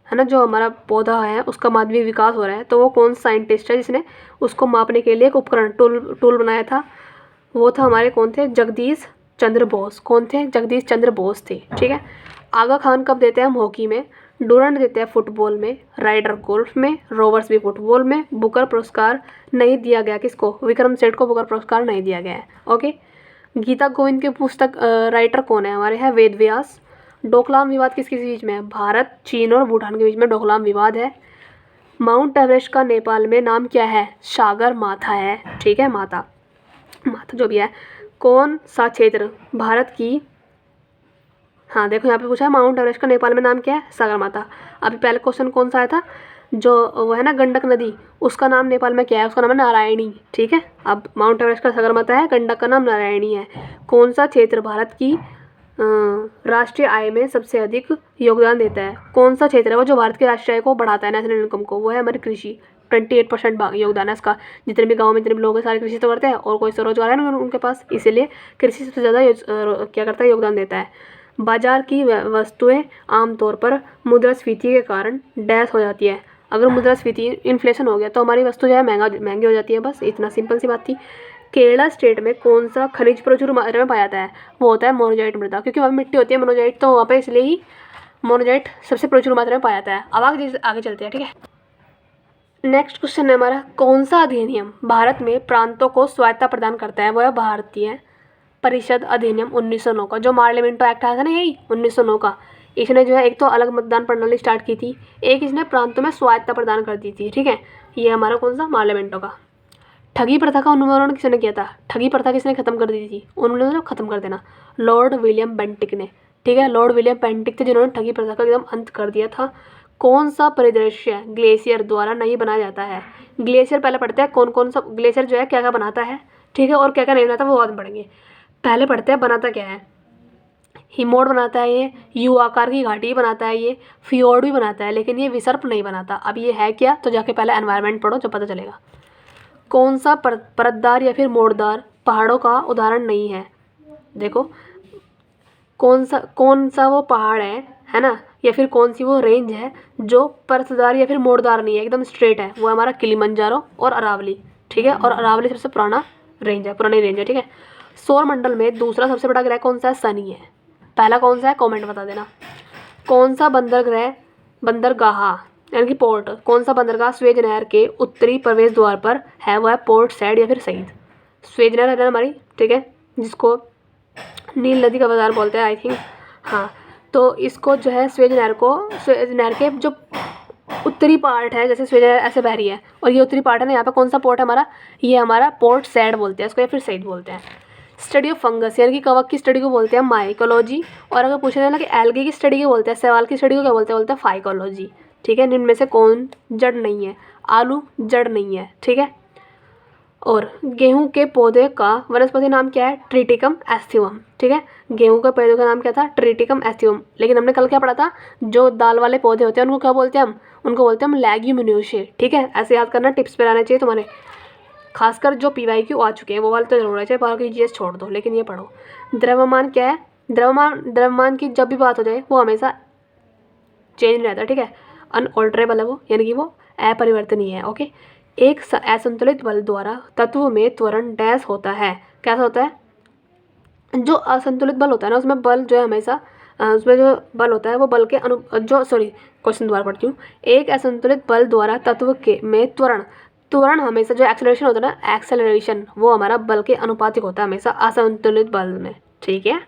है ना। जो हमारा पौधा है उसका मानवीय विकास हो रहा है, तो वो कौन साइंटिस्ट है जिसने उसको मापने के लिए एक उपकरण टूल बनाया था, वो था हमारे कौन थे, जगदीश चंद्र बोस। कौन थे, जगदीश चंद्र बोस थे। ठीक है, आगा खान कब देते हैं हम हॉकी में, डूरंड देते हैं फुटबॉल में, राइडर गोल्फ में, रोवर्स भी फुटबॉल में। बुकर पुरस्कार नहीं दिया गया किसको, विक्रम सेठ को बुकर पुरस्कार नहीं दिया गया है। ओके, गीता गोविंद की पुस्तक राइटर कौन है हमारे, है वेद व्यास। डोकलाम विवाद किस किस बीच में है, भारत चीन और भूटान के बीच में डोकलाम विवाद है। माउंट एवरेस्ट का नेपाल में नाम क्या है, सागर माथा है। ठीक है, माता जो भी है। कौन सा क्षेत्र भारत की, हाँ देखो यहाँ पे पूछा है माउंट एवरेस्ट का नेपाल में नाम क्या है, सागर माता। अभी पहले क्वेश्चन कौन सा आया था, जो वो है ना गंडक नदी, उसका नाम नेपाल में क्या है, उसका नाम है नारायणी। ठीक है, अब माउंट एवरेस्ट का सागर माता है, गंडक का नाम नारायणी है। कौन सा क्षेत्र भारत की राष्ट्रीय आय में सबसे अधिक योगदान देता है, कौन सा क्षेत्र है वो जो भारत की राष्ट्रीय आय को बढ़ाता है, नेशनल इनकम को, वो है हमारी कृषि। 28% योगदान है इसका। जितने भी गाँव में जितने भी लोग हैं सारे कृषि तो करते हैं, और कोई स्वरोजगार है ना उनके पास, इसीलिए कृषि सबसे ज़्यादा क्या करता है, योगदान देता है। बाजार की वस्तुएं आमतौर पर मुद्रास्फीति के कारण डैश हो जाती है। अगर मुद्रास्फीति इन्फ्लेशन हो गया तो हमारी वस्तु जो है महंगी हो जाती है, बस इतना सिंपल सी बात थी। केरला स्टेट में कौन सा खनिज प्रचुर मात्रा में पाया जाता है, वो होता है मोनोजाइट मृदा, क्योंकि वहाँ मिट्टी होती है मोनोजाइट, तो वहाँ पे इसलिए ही मोनोजाइट सबसे प्रचुर मात्रा में पाया जाता है। अब आगे चलते हैं। ठीक है, नेक्स्ट क्वेश्चन है हमारा, कौन सा अधिनियम भारत में प्रांतों को स्वायत्ता प्रदान करता है, वो है भारतीय परिषद अधिनियम 1909 का। जो मार्लिमेंटो एक्ट आया था ना, यही 1909 का, इसने जो है एक तो अलग मतदान प्रणाली स्टार्ट की थी, एक इसने प्रांतों में स्वायत्ता प्रदान कर दी थी। ठीक है, ये हमारा कौन सा, मार्लिमेंटो का। ठगी प्रथा का उन्मूलन किसने किया था, ठगी प्रथा किसने खत्म कर दी थी, उन्होंने खत्म कर देना, लॉर्ड विलियम बेंटिक ने। ठीक है, लॉर्ड विलियम बेंटिक थे जिन्होंने ठगी प्रथा का एकदम अंत कर दिया था। कौन सा परिदृश्य ग्लेशियर द्वारा नहीं बनाया जाता है, ग्लेशियर पहले पढ़ते हैं कौन कौन सा ग्लेशियर जो है क्या क्या बनाता है। ठीक है, और क्या क्या नहीं बनाता वो बाद में पढ़ेंगे। पहले पढ़ते हैं बनाता क्या है, हिमोड बनाता है ये, यू आकार की घाटी बनाता है ये, फियोर्ड भी बनाता है, लेकिन ये विसर्प नहीं बनाता। अब ये है क्या, तो जाके पहले एनवायरनमेंट पढ़ो जब पता चलेगा। कौन सा परतदार या फिर मोड़दार पहाड़ों का उदाहरण नहीं है, देखो कौन सा वो पहाड़ है ना, या फिर कौन सी वो रेंज है जो परतदार या फिर मोड़दार नहीं है, एकदम स्ट्रेट है, वो हमारा किलिमंजारो और अरावली। ठीक है, और अरावली सबसे पुरानी रेंज है। ठीक है, सौर मंडल में दूसरा सबसे बड़ा ग्रह कौन सा है, शनि है। पहला कौन सा है, कमेंट बता देना। कौन सा बंदरगाह यानी कि पोर्ट, कौन सा बंदरगाह स्वेज नहर के उत्तरी प्रवेश द्वार पर है, वह है पोर्ट सैड या फिर सईद। स्वेज नहर है ना हमारी, ठीक है, जिसको नील नदी का बाजार बोलते हैं आई थिंक, हाँ। तो इसको जो है स्वेज नहर के जो उत्तरी पार्ट है, जैसे स्वेज नहर ऐसे बह रही है और ये उत्तरी पार्ट है ना, यहाँ पे कौन सा पोर्ट है हमारा, ये हमारा पोर्ट सैड बोलते हैं इसको, या फिर सईद बोलते हैं। स्टडी ऑफ फंगस यानी कि कवक की स्टडी को बोलते हैं माइकोलॉजी, और अगर पूछे जाए ना कि एल्गी की स्टडी को बोलते हैं, शैवाल की स्टडी को क्या बोलते हैं फाइकोलॉजी। ठीक है, निम्न में से कौन जड़ नहीं है, आलू जड़ नहीं है। ठीक है, और गेहूं के पौधे का वनस्पति नाम क्या है, ट्रिटिकम एस्थिवम। ठीक है, गेहूं के पौधे का नाम क्या था, ट्रिटिकम एस्थिवम। लेकिन हमने कल क्या पढ़ा था, जो दाल वाले पौधे होते हैं उनको क्या बोलते हैं हम, उनको बोलते हैं हम लेग्यूमिनेशिये। ठीक है, ऐसे याद करना, टिप्स पे आना चाहिए तुम्हारे, खासकर जो PYQ आ चुके हैं वो वाले तो जरूर चाहिए, बाकी GS छोड़ दो, लेकिन ये पढ़ो। द्रव्यमान क्या है, द्रव्यमान की जब भी बात हो जाए वो हमेशा चेंज नहीं रहता। ठीक है, अनऑल्टरेबल है वो, यानी कि वो अपरिवर्तनीय है। ओके, एक असंतुलित बल द्वारा तत्व में त्वरण डैश होता है, कैसा होता है, जो असंतुलित बल होता है ना उसमें बल जो है हमेशा उसमें जो बल होता है वो बल के क्वेश्चन दोबारा पढ़ती हूँ। एक असंतुलित बल द्वारा तत्व के में त्वरण हमेशा जो एक्सेलरेशन होता है ना, एक्सेलरेशन वो हमारा बल के अनुपातिक होता है हमेशा असंतुलित बल में। ठीक है,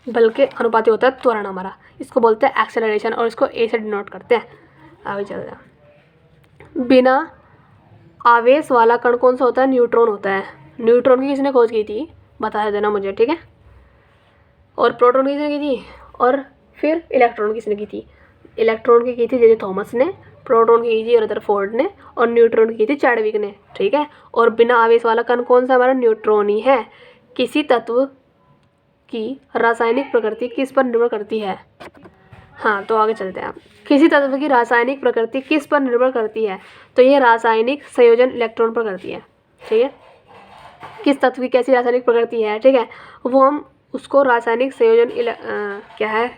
बल के अनुपातिक होता है त्वरण हमारा, इसको बोलते हैं एक्सेलरेशन, और इसको A से डिनोट करते हैं। आगे चल रहा, बिना आवेश वाला कण कौन सा होता है, न्यूट्रॉन होता है। न्यूट्रॉन की किसने खोज की थी, बता देना मुझे। ठीक है, और प्रोटॉन किसने की थी, और फिर इलेक्ट्रॉन किसने की थी, इलेक्ट्रॉन की थी जे थॉमस ने, प्रोटॉन की की थी रदरफोर्ड ने और न्यूट्रॉन की थी चैडविक ने, ठीक है। और बिना आवेश वाला कण कौन सा हमारा? न्यूट्रॉन ही है। किसी तत्व की रासायनिक प्रकृति किस पर निर्भर करती है? हाँ, तो आगे चलते हैं। किसी तत्व की रासायनिक प्रकृति किस पर निर्भर करती है? तो ये रासायनिक संयोजन इलेक्ट्रॉन पर करती है, ठीक है। किस तत्व की कैसी रासायनिक प्रकृति है, ठीक है, वो हम उसको रासायनिक संयोजन क्या है,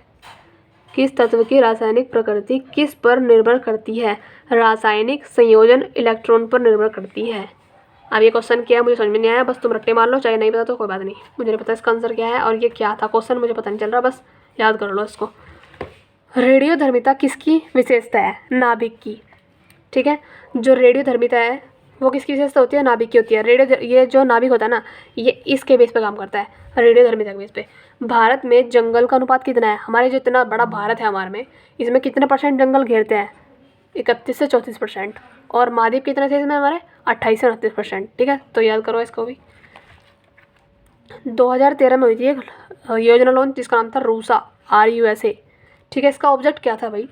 किस तत्व की रासायनिक प्रकृति किस पर निर्भर करती है? रासायनिक संयोजन इलेक्ट्रॉन पर निर्भर करती है। अब ये क्वेश्चन क्या है मुझे समझ में नहीं आया, बस तुम रट्टे मार लो, चाहे नहीं पता तो कोई बात नहीं, मुझे नहीं पता इसका आंसर क्या है और ये क्या था क्वेश्चन, मुझे पता नहीं चल रहा, बस याद कर लो इसको। रेडियोधर्मिता किसकी विशेषता है? नाभिक की, ठीक है। जो रेडियोधर्मिता है वो किसकी विशेषता होती है? नाभिक की होती है। ये जो नाभिक होता है ना, ये इसके बेस पे काम करता है, रेडियोधर्मिता के बेस पे। भारत में जंगल का अनुपात कितना है? हमारे जो इतना बड़ा भारत है हमारे में, इसमें कितने % जंगल घेरते हैं? 31 से 34%। और महाद्वीप कितने थे इसमें हमारे? 28 से 29%, ठीक है। तो याद करो इसको भी। 2013 में हुई थी एक योजना लॉन्च जिसका नाम था रूसा, RUSA, ठीक है। इसका ऑब्जेक्ट क्या था भाई?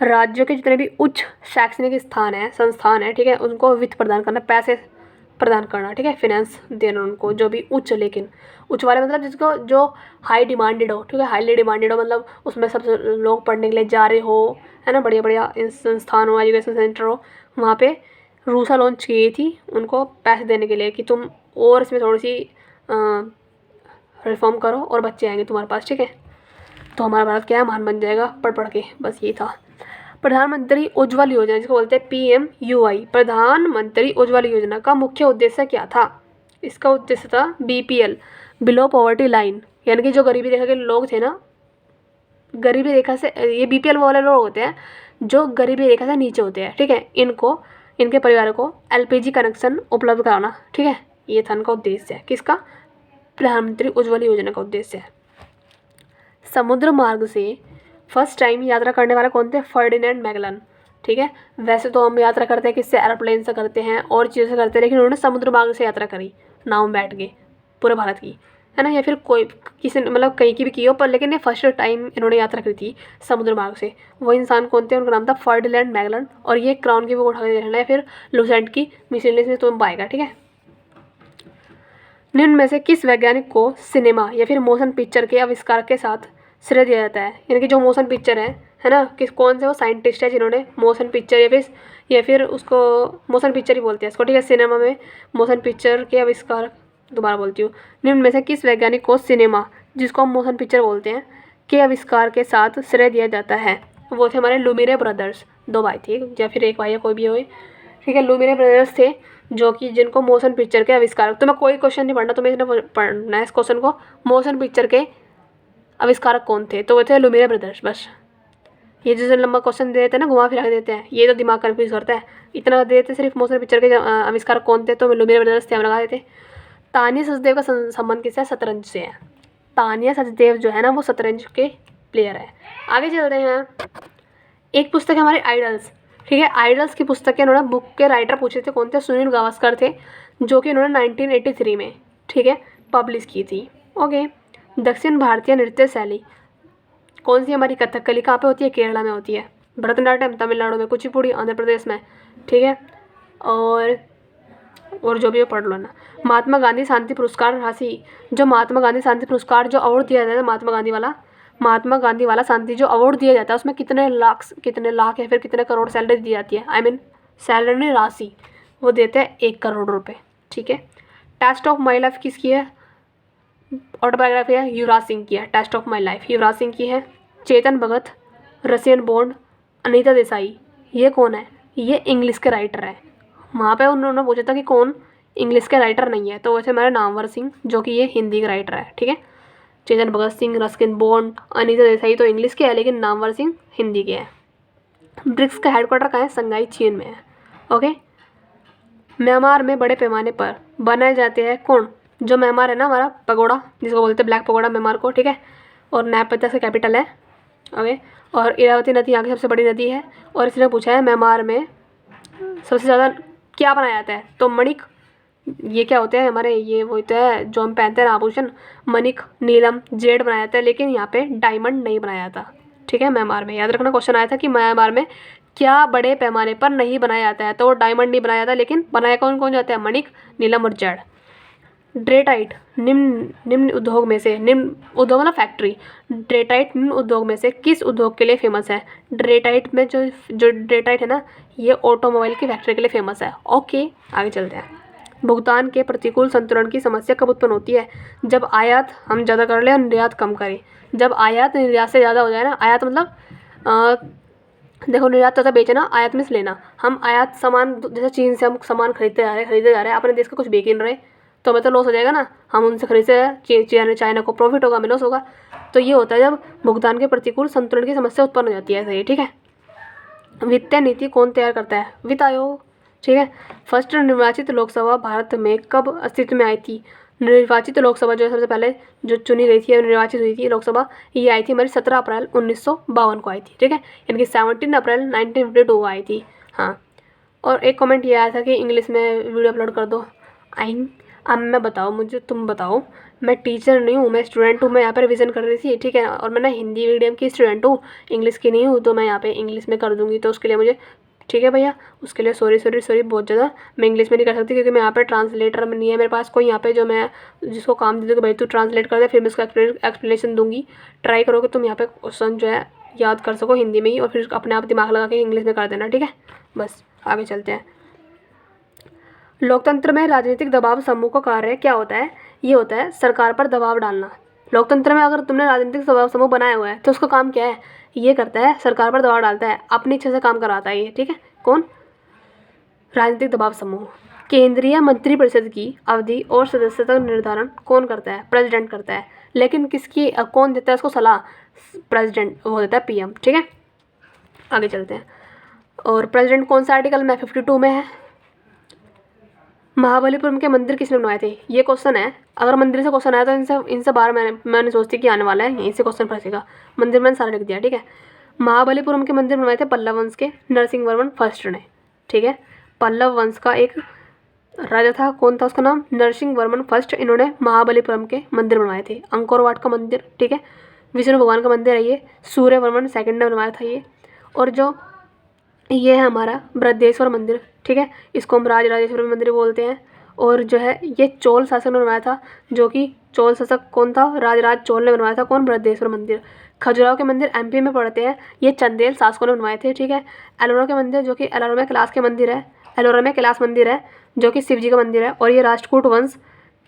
राज्यों के जितने भी उच्च शैक्षणिक संस्थान है, ठीक है, उनको वित्त प्रदान करना, पैसे प्रदान करना, ठीक है, फाइनेंस देना उनको, जो भी उच्च, लेकिन उच्च वाले मतलब जिसको जो हाई डिमांडेड हो, ठीक है, हाईली डिमांडेड हो, मतलब उसमें सब लोग पढ़ने के लिए जा रहे हो, है ना, बढ़िया बढ़िया संस्थान हो, एजुकेशन सेंटर हो, वहाँ पे रूसा लॉन्च की थी उनको पैसे देने के लिए कि तुम और इसमें थोड़ी सी रिफॉर्म करो और बच्चे आएंगे तुम्हारे पास, ठीक है। तो हमारा भारत क्या है? महान बन जाएगा पढ़ पढ़ के, बस ये था। प्रधानमंत्री उज्ज्वल योजना जिसको बोलते हैं PMUI, प्रधानमंत्री उज्ज्वल योजना का मुख्य उद्देश्य क्या था? इसका उद्देश्य था BPL, बिलो पॉवर्टी लाइन, यानी कि जो गरीबी रेखा के लोग थे ना, गरीबी रेखा से, ये BPL वाले लोग होते हैं जो गरीबी रेखा से नीचे होते हैं, ठीक है, इनको, इनके परिवारों को LPG कनेक्शन उपलब्ध कराना, ठीक है, ये था इनका उद्देश्य है। किसका? प्रधानमंत्री उज्ज्वल योजना का उद्देश्य है। समुद्र मार्ग से फर्स्ट टाइम यात्रा करने वाला कौन थे? फर्डिनेंड मैगलन, ठीक है। वैसे तो हम यात्रा करते हैं किससे? एरोप्लेन से करते हैं और चीज़ों से करते हैं, लेकिन उन्होंने समुद्र मार्ग से यात्रा करी, नाव में बैठ के, पूरे भारत की, है ना, या फिर कोई किसी मतलब कहीं की भी की हो, पर लेकिन ये फर्स्ट टाइम इन्होंने यात्रा करी थी समुद्र मार्ग से। वो इंसान कौन थे? उनका नाम था फर्डिनेंड मैगलन, और ये क्राउन की बुक उठा के देख लेना, या फिर लुसेंट की मिसलेनियस में तुम्हें पाएगा, ठीक है। निम्न में से किस वैज्ञानिक को सिनेमा या फिर मोशन पिक्चर के आविष्कार के साथ श्रेय दिया जाता है? यानी कि जो मोशन पिक्चर है ना, किस कौन से वो साइंटिस्ट है जिन्होंने मोशन पिक्चर या फिर उसको मोशन पिक्चर ही बोलते हैं इसको, ठीक है, सिनेमा में मोशन पिक्चर के आविष्कार, दोबारा बोलती हूँ, निम्न में से किस वैज्ञानिक को सिनेमा, जिसको हम मोशन पिक्चर बोलते हैं, के आविष्कार के साथ श्रेय दिया जाता है? वो थे हमारे लुमिरे ब्रदर्स, 2 भाई थे या फिर 1 भाई या कोई भी हो, ठीक है। लुमिरे ब्रदर्स थे जो कि जिनको मोशन पिक्चर के आविष्कार, तुम्हें कोई क्वेश्चन नहीं पढ़ना, तुम्हें इतना पढ़ना है इस क्वेश्चन को, मोशन पिक्चर के आविष्कारक कौन थे? तो वो थे लुमिरे ब्रदर्स, बस। ये जो लंबा क्वेश्चन दे देते हैं ना, घुमा फिरा के देते हैं, ये तो दिमाग कन्फ्यूज करता है, इतना दे देते सिर्फ मोशन पिक्चर के आविष्कारक कौन थे, तो लुमिरे ब्रदर्स थे, हम लगा देते। तानिया सचदेव का संबंध किससे है? शतरंज से है। तानिया सचदेव जो है ना, वो शतरंज के प्लेयर है। आगे चलते हैं। एक पुस्तक है हमारे आइडल्स, ठीक है, आइडल्स की पुस्तक के इन्होंने बुक के राइटर पूछे थे, कौन थे? सुनील गावस्कर थे, जो कि इन्होंने 1983 में, ठीक है, पब्लिश की थी। ओके। दक्षिण भारतीय नृत्य शैली कौन सी हमारी? कथकली कहाँ पे होती है? केरला में होती है। भरतनाट्यम तमिलनाडु में, कुचिपुड़ी आंध्र प्रदेश में, ठीक है। और जो भी हो पढ़ लो ना। महात्मा गांधी शांति पुरस्कार राशि, जो महात्मा गांधी शांति पुरस्कार जो अवार्ड दिया जाता है, महात्मा गांधी वाला शांति जो अवार्ड दिया जाता है, उसमें कितने लाख या फिर कितने करोड़ सैलरी दी जाती है? आई मीन सैलरी राशि वो देते हैं 1 करोड़ रुपए, ठीक है। टेस्ट ऑफ माई लाइफ किसकी है? ऑटोबायोग्राफी है, युवराज सिंह की है। Test of my life Yuvraj Singh की है। चेतन भगत, रसियन बॉन्ड, अनीता देसाई, ये कौन है? ये इंग्लिश के राइटर है। वहाँ पे उन्होंने पूछा था कि कौन इंग्लिश के राइटर नहीं है, तो वैसे हमारे नामवर सिंह जो कि ये हिंदी के राइटर है, ठीक है। चेतन भगत सिंह, रस्किन बॉन्ड, अनीता देसाई तो इंग्लिश के है, लेकिन नामवर सिंह हिंदी के हैं। ब्रिक्स का हेडक्वार्टर कहाँ है? संघाई चीन में है। ओके। म्यांमार में बड़े पैमाने पर बनाए जाते हैं कौन? जो म्यांमार है ना हमारा, पगोड़ा जिसको बोलते हैं ब्लैक पगोड़ा म्यांमार को, ठीक है। और नैपथ्या का कैपिटल है। ओके। और इरावती नदी यहाँ की सबसे बड़ी नदी है। और इसने पूछा है म्यांमार में सबसे ज़्यादा क्या बनाया जाता है? तो मणिक, ये क्या होते हैं हमारे, ये वो होता है जो हम पहनते हैं आभूषण, मणिक, नीलम, जेड बनाया जाता है, लेकिन यहाँ पे डायमंड नहीं बनाया जाता, ठीक है। म्यांमार में याद रखना, क्वेश्चन आया था कि म्यांमार में क्या बड़े पैमाने पर नहीं बनाया जाता है? तो वो डायमंड नहीं बनाया जाता, लेकिन बनाया कौन कौन जाता है? मणिक, नीलम और जड़। ड्रेटाइट निम्न निम्न उद्योग में से, निम्न उद्योग मतलब फैक्ट्री, ड्रेटाइट निम्न उद्योग में से किस उद्योग के लिए फेमस है? ड्रेटाइट में जो जो ड्रेटाइट है ना, ये ऑटोमोबाइल की फैक्ट्री के लिए फेमस है। ओके, आगे चलते हैं। भुगतान के प्रतिकूल संतुलन की समस्या कब उत्पन्न होती है? जब आयात हम ज़्यादा कर लें और निर्यात कम करें। जब आयात निर्यात से ज़्यादा हो जाए ना, आयात मतलब देखो, निर्यात ज़्यादा बेचना, आयात में से लेना। हम आयात सामान, जैसे चीन से हम सामान खरीदते जा रहे हैं, अपने देश का कुछ बेच ही नहीं रहे, तो हमें तो लॉस हो जाएगा ना। हम उनसे खरीदते हैं, चाइना को प्रॉफिट होगा, हमें लॉस होगा। तो ये होता है जब भुगतान के प्रतिकूल संतुलन की समस्या उत्पन्न हो जाती है। सही, ठीक है। वित्तीय नीति कौन तैयार करता है? वित्त आयोग, ठीक है। फर्स्ट निर्वाचित लोकसभा भारत में कब अस्तित्व में आई थी? निर्वाचित लोकसभा जो है सबसे पहले जो चुनी गई थी, निर्वाचित हुई थी लोकसभा, ये आई थी हमारी 17 अप्रैल 1952 को आई थी, ठीक है। यानी कि 17 अप्रैल 1952 आई थी। हाँ, और एक कमेंट ये आया था कि इंग्लिश में वीडियो अपलोड कर दो। आई अब मैं बताओ, मुझे तुम बताओ, मैं टीचर नहीं हूँ, मैं स्टूडेंट हूँ, मैं यहाँ पर रिविज़न कर रही थी, ठीक है। और मैं ना हिंदी मीडियम की स्टूडेंट हूँ, इंग्लिश की नहीं हूँ, तो मैं यहाँ पे इंग्लिश में कर दूँगी। तो उसके लिए मुझे, ठीक है भैया, उसके लिए सॉरी बहुत ज़्यादा। मैं इंग्लिश में नहीं कर सकती, क्योंकि मैं यहाँ पे ट्रांसलेटर में नहीं है मेरे पास कोई यहाँ पे, जो मैं जिसको काम दे दूँ कि भाई तू ट्रांसलेट कर दे, फिर मैं उसका एक्सप्लेनेशन दूँगी। ट्राई करो कि तुम यहाँ पे क्वेश्चन जो है याद कर सको हिंदी में ही, और फिर अपने आप दिमाग लगा के इंग्लिश में कर देना, ठीक है। बस आगे चलते हैं। लोकतंत्र में राजनीतिक दबाव समूह का कार्य क्या होता है? ये होता है सरकार पर दबाव डालना। लोकतंत्र में अगर तुमने राजनीतिक दबाव समूह बनाया हुआ है, तो उसका काम क्या है? ये करता है सरकार पर दबाव डालता है, अपनी इच्छा से काम कराता है ये, ठीक है। कौन? राजनीतिक दबाव समूह। केंद्रीय मंत्रिपरिषद की अवधि और सदस्यता निर्धारण कौन करता है? प्रेसिडेंट करता है। लेकिन किसकी कौन देता है उसको सलाह? प्रेसिडेंट, वो देता है पीएम, ठीक है। आगे चलते हैं। और प्रेसिडेंट कौन सा आर्टिकल में? 52 में है। महाबलीपुरम के मंदिर किसने बनवाए थे? ये क्वेश्चन है, अगर मंदिर से क्वेश्चन आया तो इनसे बार मैंने सोचती कि आने वाला है, यहीं से क्वेश्चन फंसेगा। मंदिर मैंने सारा लिख दिया, ठीक है। महाबलीपुरम के मंदिर बनवाए थे पल्लव वंश के नरसिंह वर्मन फर्स्ट ने, ठीक है। पल्लव वंश का एक राजा था, कौन था उसका नाम? नरसिंह वर्मन फर्स्ट। इन्होंने महाबलीपुरम के मंदिर बनवाए थे। अंकोर वाट का मंदिर, ठीक है, विष्णु भगवान का मंदिर है ये, सूर्य वर्मन सेकंड ने बनवाया था ये। और जो ये है हमारा बृहदेश्वर मंदिर, ठीक है, इसको हम राजराजेश्वर मंदिर बोलते हैं। और जो है ये चोल शासक ने बनवाया था, जो कि चोल शासक कौन था? राजराज चोल ने बनवाया था। कौन? बृहदेश्वर मंदिर। खजुराहो के मंदिर एमपी में पड़ते हैं, ये चंदेल शासकों ने बनवाए थे, ठीक है। एलोरा के मंदिर, जो कि एलोरा में कैलाश के मंदिर है, एलोरा में कैलाश मंदिर है, जो कि शिव जी का मंदिर है। और ये राष्ट्रकूट वंश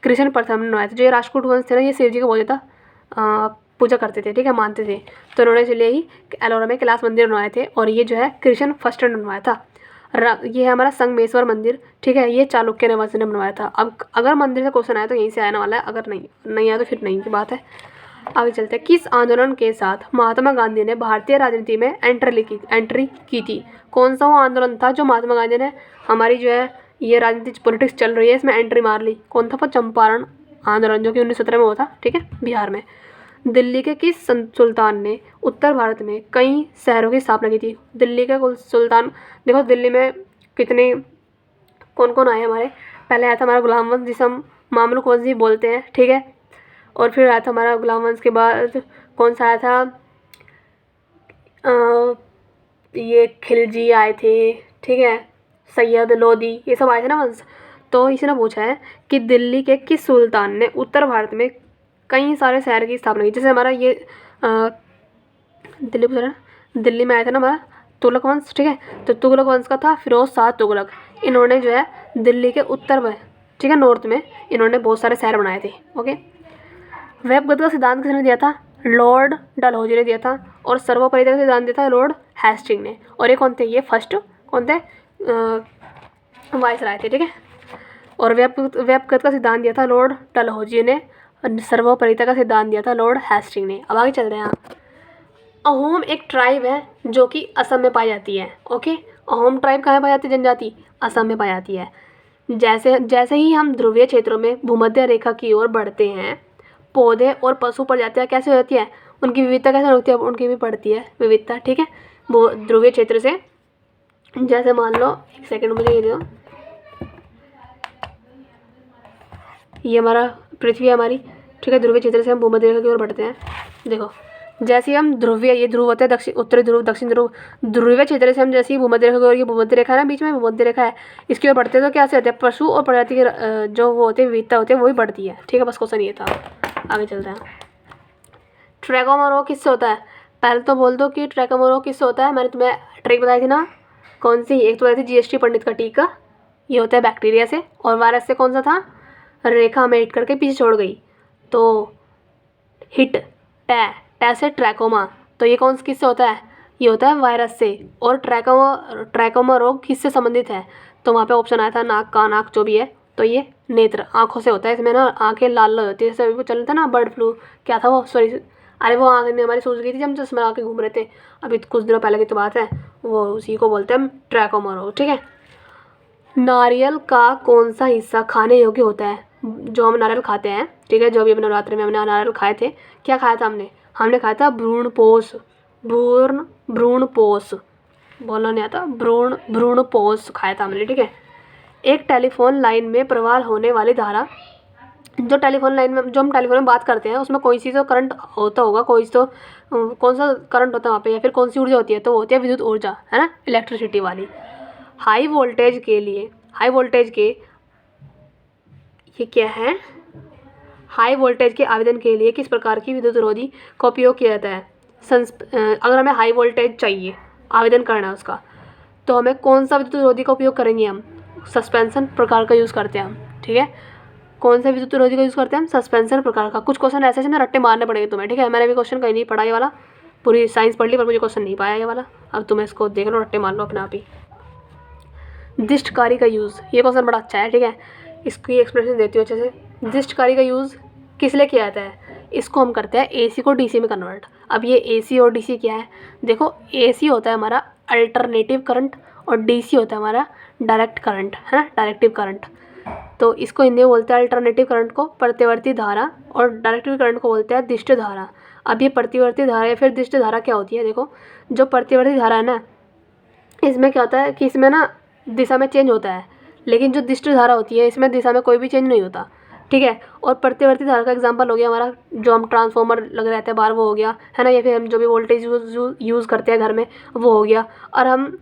कृष्ण प्रथम ने बनवाए थे। जो ये राष्ट्रकूट वंश थे ना, ये शिव जी का बहुत ज़्यादा पूजा करते थे, ठीक है, मानते थे। तो उन्होंने चलिए ही एलोरा में कैलाश मंदिर बनवाए थे, और ये जो है कृष्ण फर्स्ट ने बनवाया था। ये है हमारा संगमेश्वर मंदिर, ठीक है, ये चालुक्य ने वंश ने बनवाया था। अब अगर मंदिर से क्वेश्चन आया तो यहीं से आने वाला है, अगर नहीं आया तो फिर नहीं की बात है। आगे चलते हैं। किस आंदोलन के साथ महात्मा गांधी ने भारतीय राजनीति में एंट्री की थी? कौन सा वो आंदोलन था जो महात्मा गांधी ने हमारी जो है ये राजनीति पॉलिटिक्स चल रही है इसमें एंट्री मार ली? कौन था? वो चंपारण आंदोलन, जो कि 1917 में हुआ था, ठीक है, बिहार में। दिल्ली के किस सुल्तान ने उत्तर भारत में कई शहरों की स्थापना की थी? दिल्ली के सुल्तान, देखो दिल्ली में कितने कौन कौन आए हमारे? पहले आया था हमारा गुलाम वंश, जिसे हम मामलुक वंश भी बोलते हैं, ठीक है। और फिर आया था हमारा गुलाम वंश के बाद कौन सा आया था? ये खिलजी आए थे, ठीक है, सैयद लोदी, ये सब आए थे ना वंश। तो इसने पूछा है कि दिल्ली के किस सुल्तान ने उत्तर भारत में कई सारे शहर की स्थापना की? जैसे हमारा ये दिल्ली में आया था ना हमारा तुगलक वंश, ठीक है। तो तुगलक वंश का था फिरोज शाह तुगलक। इन्होंने जो है दिल्ली के उत्तर में, ठीक है, नॉर्थ में इन्होंने बहुत सारे शहर बनाए थे। ओके, वेबगत का सिद्धांत किसने दिया था? लॉर्ड डलहौजी ने दिया था। और सर्वोपरि का सिद्धांत दिया था लॉर्ड हेस्टिंग ने। और ये कौन थे? ये फर्स्ट कौन थे? वाइसराय थे, ठीक है। और वेबगत का सिद्धांत दिया था लॉर्ड डलहौजी ने, सर्वोपरिता का सिद्धांत दिया था लॉर्ड हेस्टिंग ने। अब आगे चलते हैं। अहोम एक ट्राइब है जो कि असम में पाई जाती है। ओके, अहोम ट्राइब कहाँ पाई जाती है? जनजाति असम में पाई जाती है। जैसे जैसे ही हम ध्रुवीय क्षेत्रों में भूमध्य रेखा की ओर बढ़ते हैं, पौधे और पशु प्रजातियाँ कैसे हो जाती है? उनकी विविधता कैसे होती है? उनकी भी बढ़ती है विविधता, ठीक है। वो ध्रुवीय क्षेत्र से, जैसे मान लो, एक सेकंड मुझे ये दो, ये हमारा पृथ्वी है हमारी, ठीक है। ध्रुवीय क्षेत्र से हम भूमध्य रेखा की ओर बढ़ते हैं। देखो जैसे ही हम ध्रुवीय, ये ध्रुव होते हैं दक्षिण उत्तरी ध्रुव दक्षिण ध्रुव, ध्रुवीय क्षेत्र से हम जैसे ही भूमध्य रेखा और ये भूमध्य रेखा है ना, बीच में भूमध्य रेखा है, इसकी ओर बढ़ते हैं तो क्या से होते हैं, पशु और प्रजाति के जो वो होते हैं विविधता होती है वो भी बढ़ती है। ठीक है, बस क्वेश्चन ये था। आगे चलते हैं। ट्रैकोमा रोग किससे होता है? पहले तो बोल दो कि ट्रैकोमा रोग किससे होता है। मैंने तुम्हें ट्रिक बताई थी ना, कौन सी? एक तो बताई थी जीएसटी पंडित का टीका, ये होता है बैक्टीरिया से। और वायरस से कौन सा था? रेखा हमें हिट करके पीछे छोड़ गई, तो हिट टै से ट्रैकोमा, तो ये कौन किससे होता है? ये होता है वायरस से। और ट्रैकोमा रोग किससे संबंधित है? तो वहाँ पे ऑप्शन आया था नाक, कान, आँख जो भी है, तो ये नेत्र आँखों से होता है। इसमें ना आँखें लाल लाल होती है, जैसे अभी वो चल रहा था ना बर्ड फ्लू, क्या था वो, सॉरी, अरे वो आँखें हमारी सूज गई थी जब हम चश्मा लगा के घूम रहे थे, अभी कुछ दिनों पहले की तो बात है, वो उसी को बोलते हैं हम ट्रैकोमा रोग। ठीक है। नारियल का कौन सा हिस्सा खाने योग्य होता है? जो हम नारियल खाते हैं, ठीक है, जो अभी अपने नवरात्रि में हमने नारियल खाए थे, क्या खाया था हमने खाया था भ्रूणपोष, भ्रूणपोष बोलना नहीं आता, भ्रूणपोष खाया था हमने। ठीक है। एक टेलीफोन लाइन में प्रवाह होने वाली धारा, जो टेलीफोन लाइन में, जो हम टेलीफोन में बात करते हैं उसमें कोई सी तो करंट होता होगा, कोई तो कौन सा करंट होता है वहाँ पे, या फिर कौन सी ऊर्जा होती है? तो वो होती है विद्युत ऊर्जा, है ना, इलेक्ट्रिसिटी वाली। हाई वोल्टेज के लिए, हाई वोल्टेज के, ये क्या है, हाई वोल्टेज के आवेदन के लिए किस प्रकार की विद्युत रोधी का उपयोग किया जाता है? अगर हमें हाई वोल्टेज चाहिए, आवेदन करना है उसका, तो हमें कौन सा विद्युत रोधी का उपयोग करेंगे? हम सस्पेंशन प्रकार का यूज़ करते हैं हम। ठीक है, कौन सा विद्युत रोधी का यूज़ करते हैं हम? सस्पेंशन प्रकार का। कुछ क्वेश्चन ऐसे ना रट्टे मारने पड़ेंगे तुम्हें। ठीक है, मैंने भी क्वेश्चन कहीं नहीं पढ़ा ये वाला, पूरी साइंस पढ़ ली पर मुझे क्वेश्चन नहीं पाया ये वाला। अब तुम्हें इसको देख लो, रट्टे मार लो अपने आप ही। दिष्टकारी का यूज़, ये क्वेश्चन बड़ा अच्छा है। ठीक है, इसकी एक्सप्लेनेशन देती हूँ अच्छे से। दिष्टकारी का यूज़ किस लिए किया जाता है? इसको हम करते हैं एसी को डीसी में कन्वर्ट। अब ये एसी और डीसी क्या है? देखो, एसी होता है हमारा अल्टरनेटिव करंट और डीसी होता है हमारा डायरेक्ट करंट, है ना, डायरेक्टिव करंट। तो इसको हिंदी में बोलते हैं अल्टरनेटिव करंट को प्रतिवर्ती धारा, और डायरेक्टिव करंट को बोलते हैं दिष्ट धारा। अब ये प्रतिवर्ती धारा या फिर दिष्ट धारा क्या होती है? देखो, जो प्रतिवर्ती धारा है ना, इसमें क्या होता है कि इसमें ना दिशा में चेंज होता है, लेकिन जो दिष्ट धारा होती है इसमें दिशा में कोई भी चेंज नहीं होता। ठीक है। और प्रतिवर्ती धारा का एग्जांपल हो गया हमारा, जो हम ट्रांसफार्मर लगे रहते हैं बाहर, वो हो गया, है ना, या फिर हम जो भी वोल्टेज यूज़ करते हैं घर में, वो हो गया। और हम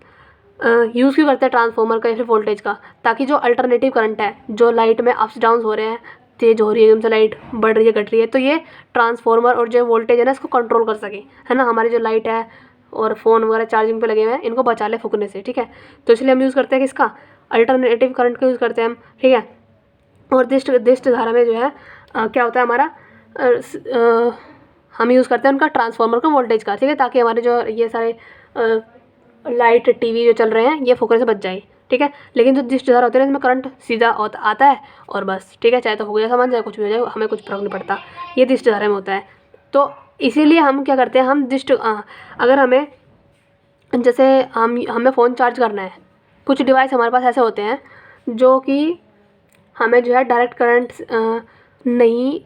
यूज़ क्यों करते हैं ट्रांसफार्मर का या फिर वोल्टेज का? ताकि जो अल्टरनेटिव करंट है, जो लाइट में अप्स डाउन हो रहे हैं, तेज़ हो रही है एकदम से लाइट, बढ़ रही है, घट रही है, तो ये ट्रांसफार्मर और जो वोल्टेज है ना, इसको कंट्रोल कर सके, है ना। हमारी जो लाइट है और फ़ोन वगैरह चार्जिंग पे लगे हुए हैं, इनको बचा ले फूकने से। ठीक है, तो इसलिए हम यूज़ करते हैं किसका? अल्टरनेटिव करंट का यूज़ करते हैं हम। ठीक है। और दिष्ट धारा में जो है क्या होता है हमारा, हम यूज़ करते हैं उनका ट्रांसफार्मर का वोल्टेज का। ठीक है, ताकि हमारे जो ये सारे लाइट टीवी जो चल रहे हैं ये फूकने से बच जाए। ठीक है, लेकिन जो दिष्ट धारा होते हैं इसमें करंट सीधा आता है और बस। ठीक है, चाहे तो फूक जाए सामान, चाहे कुछ भी हो जाए, हमें कुछ फर्क नहीं पड़ता, ये दिष्ट धारा में होता है। तो इसीलिए हम क्या करते हैं, हम अगर हमें जैसे हमें फ़ोन चार्ज करना है, कुछ डिवाइस हमारे पास ऐसे होते हैं जो कि हमें जो है डायरेक्ट करंट नहीं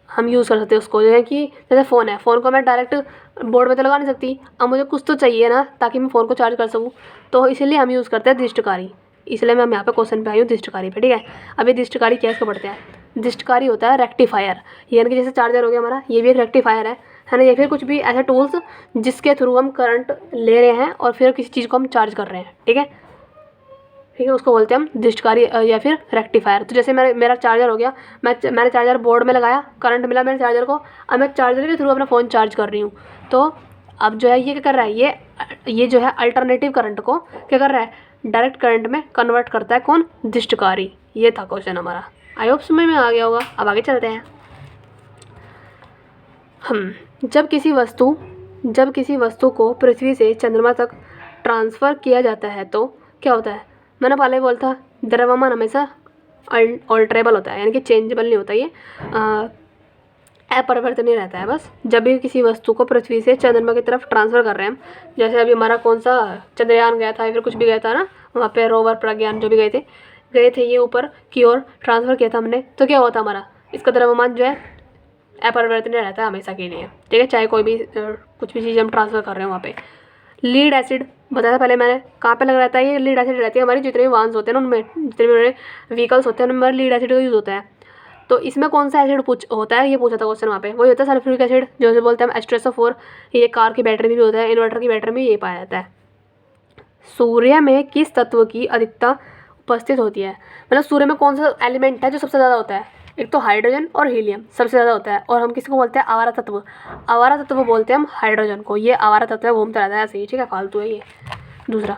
हम यूज़ कर सकते उसको, जो है कि जैसे फ़ोन है, फ़ोन को मैं डायरेक्ट बोर्ड में तो लगा नहीं सकती, अब मुझे कुछ तो चाहिए ना ताकि मैं फ़ोन को चार्ज कर सकूँ, तो इसीलिए हम यूज़ करते हैं दिष्टकारी। इसलिए मैं यहाँ पे क्वेश्चन पे आई हूँ दिष्टकारी पे। ठीक है, अब ये दिष्टकारी क्या है इसको पढ़ते हैं। दिष्टकारी होता है रेक्टिफायर, यानी कि जैसे चार्जर हो गया हमारा, ये भी एक रेक्टिफायर है ना, या फिर कुछ भी ऐसे टूल्स जिसके थ्रू हम करंट ले रहे हैं और फिर किसी चीज़ को हम चार्ज कर रहे हैं। ठीक है, ठीक है, उसको बोलते हैं हम दिष्टकारी या फिर रेक्टिफायर। तो जैसे मेरा चार्जर हो गया, मैंने चार्जर बोर्ड में लगाया, करंट मिला मेरे चार्जर को, अब मैं चार्जर के थ्रू अपना फ़ोन चार्ज कर रही हूँ। तो अब जो है ये क्या कर रहा है, ये जो है अल्टरनेटिव करंट को क्या कर रहा है, डायरेक्ट करंट में कन्वर्ट करता है। कौन? दिष्टकारी। ये था क्वेश्चन हमारा, आई होप समझ में आ गया होगा। अब आगे चलते हैं हम। जब किसी वस्तु को पृथ्वी से चंद्रमा तक ट्रांसफ़र किया जाता है तो क्या होता है? मैंने पहले बोला था द्रव्यमान हमेशा ऑल्टरेबल होता है, यानी कि चेंजेबल नहीं होता, ये अपरिवर्तनीय रहता है। बस जब भी किसी वस्तु को पृथ्वी से चंद्रमा की तरफ ट्रांसफ़र कर रहे हैं हम, जैसे अभी हमारा कौन सा चंद्रयान गया था या फिर कुछ भी गया था ना, वहाँ पे रोवर प्रज्ञान जो भी गए थे ये ऊपर की ओर ट्रांसफ़र किया था हमने, तो क्या हुआ था हमारा, इसका द्रव्यमान जो है अपरिवर्तनीय रहता है हमेशा के लिए। ठीक है, चाहे कोई भी कुछ भी चीज़ हम ट्रांसफ़र कर रहे हैं वहाँ पे। लीड एसिड बताया था पहले मैंने, कहाँ पे लग रहता है ये लीड एसिड रहती है हमारी जितने भी वाहन होते हैं ना, उनमें जितने भी व्हीकल्स होते हैं उनमें लीड एसिड का यूज़ होता है। तो इसमें कौन सा एसिड होता है, ये पूछा था क्वेश्चन वहाँ पे। वही होता है सल्फ्यूरिक एसिड, जो बोलते हैं हम H2SO4। ये कार की बैटरी में भी होता है, इन्वर्टर की बैटरी में ये पाया जाता है। सूर्य में किस तत्व की अधिकता उपस्थित होती है, मतलब सूर्य में कौन सा एलिमेंट है जो सबसे ज़्यादा होता है? एक तो हाइड्रोजन और हीलियम सबसे ज़्यादा होता है। और हम किसको बोलते हैं? आवारा तत्व। आवारा तत्व बोलते हैं हम हाइड्रोजन को। ये आवारा तत्व है, घूमता रहता है ऐसे ही, ठीक है, फालतू है ये। दूसरा,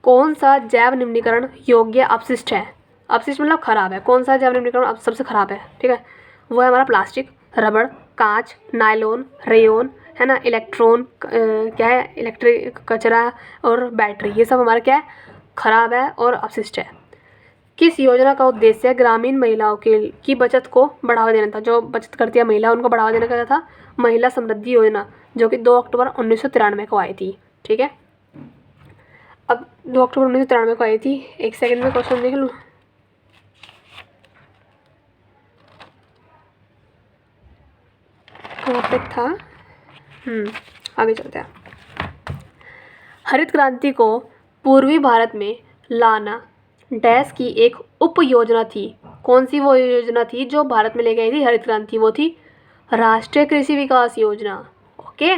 कौन सा जैव निम्नीकरण योग्य अपशिष्ट है? अपशिष्ट मतलब खराब है। कौन सा जैव निम्नीकरण अब सबसे खराब है, ठीक है, वो है हमारा प्लास्टिक, रबड़, कांच, नायलॉन, रेयन, है ना, इलेक्ट्रॉन, क्या है, इलेक्ट्रिक कचरा और बैटरी, ये सब हमारा क्या है, खराब है और अपशिष्ट है। किस योजना का उद्देश्य ग्रामीण महिलाओं की बचत को बढ़ावा देना था? जो बचत करती है महिला, उनको बढ़ावा देने का था महिला समृद्धि योजना, जो कि 2 अक्टूबर 1993 को आई थी, ठीक है। अब 2 अक्टूबर 1993 को आई थी। एक सेकंड में क्वेश्चन देख लूँ। कहाँ पे था? आगे चलते हैं। हरित क्रांति को पूर्वी भारत में लाना डैश की एक उप योजना थी। कौन सी वो योजना थी जो भारत में ले गई थी हरित क्रांति? वो थी राष्ट्रीय कृषि विकास योजना। ओके,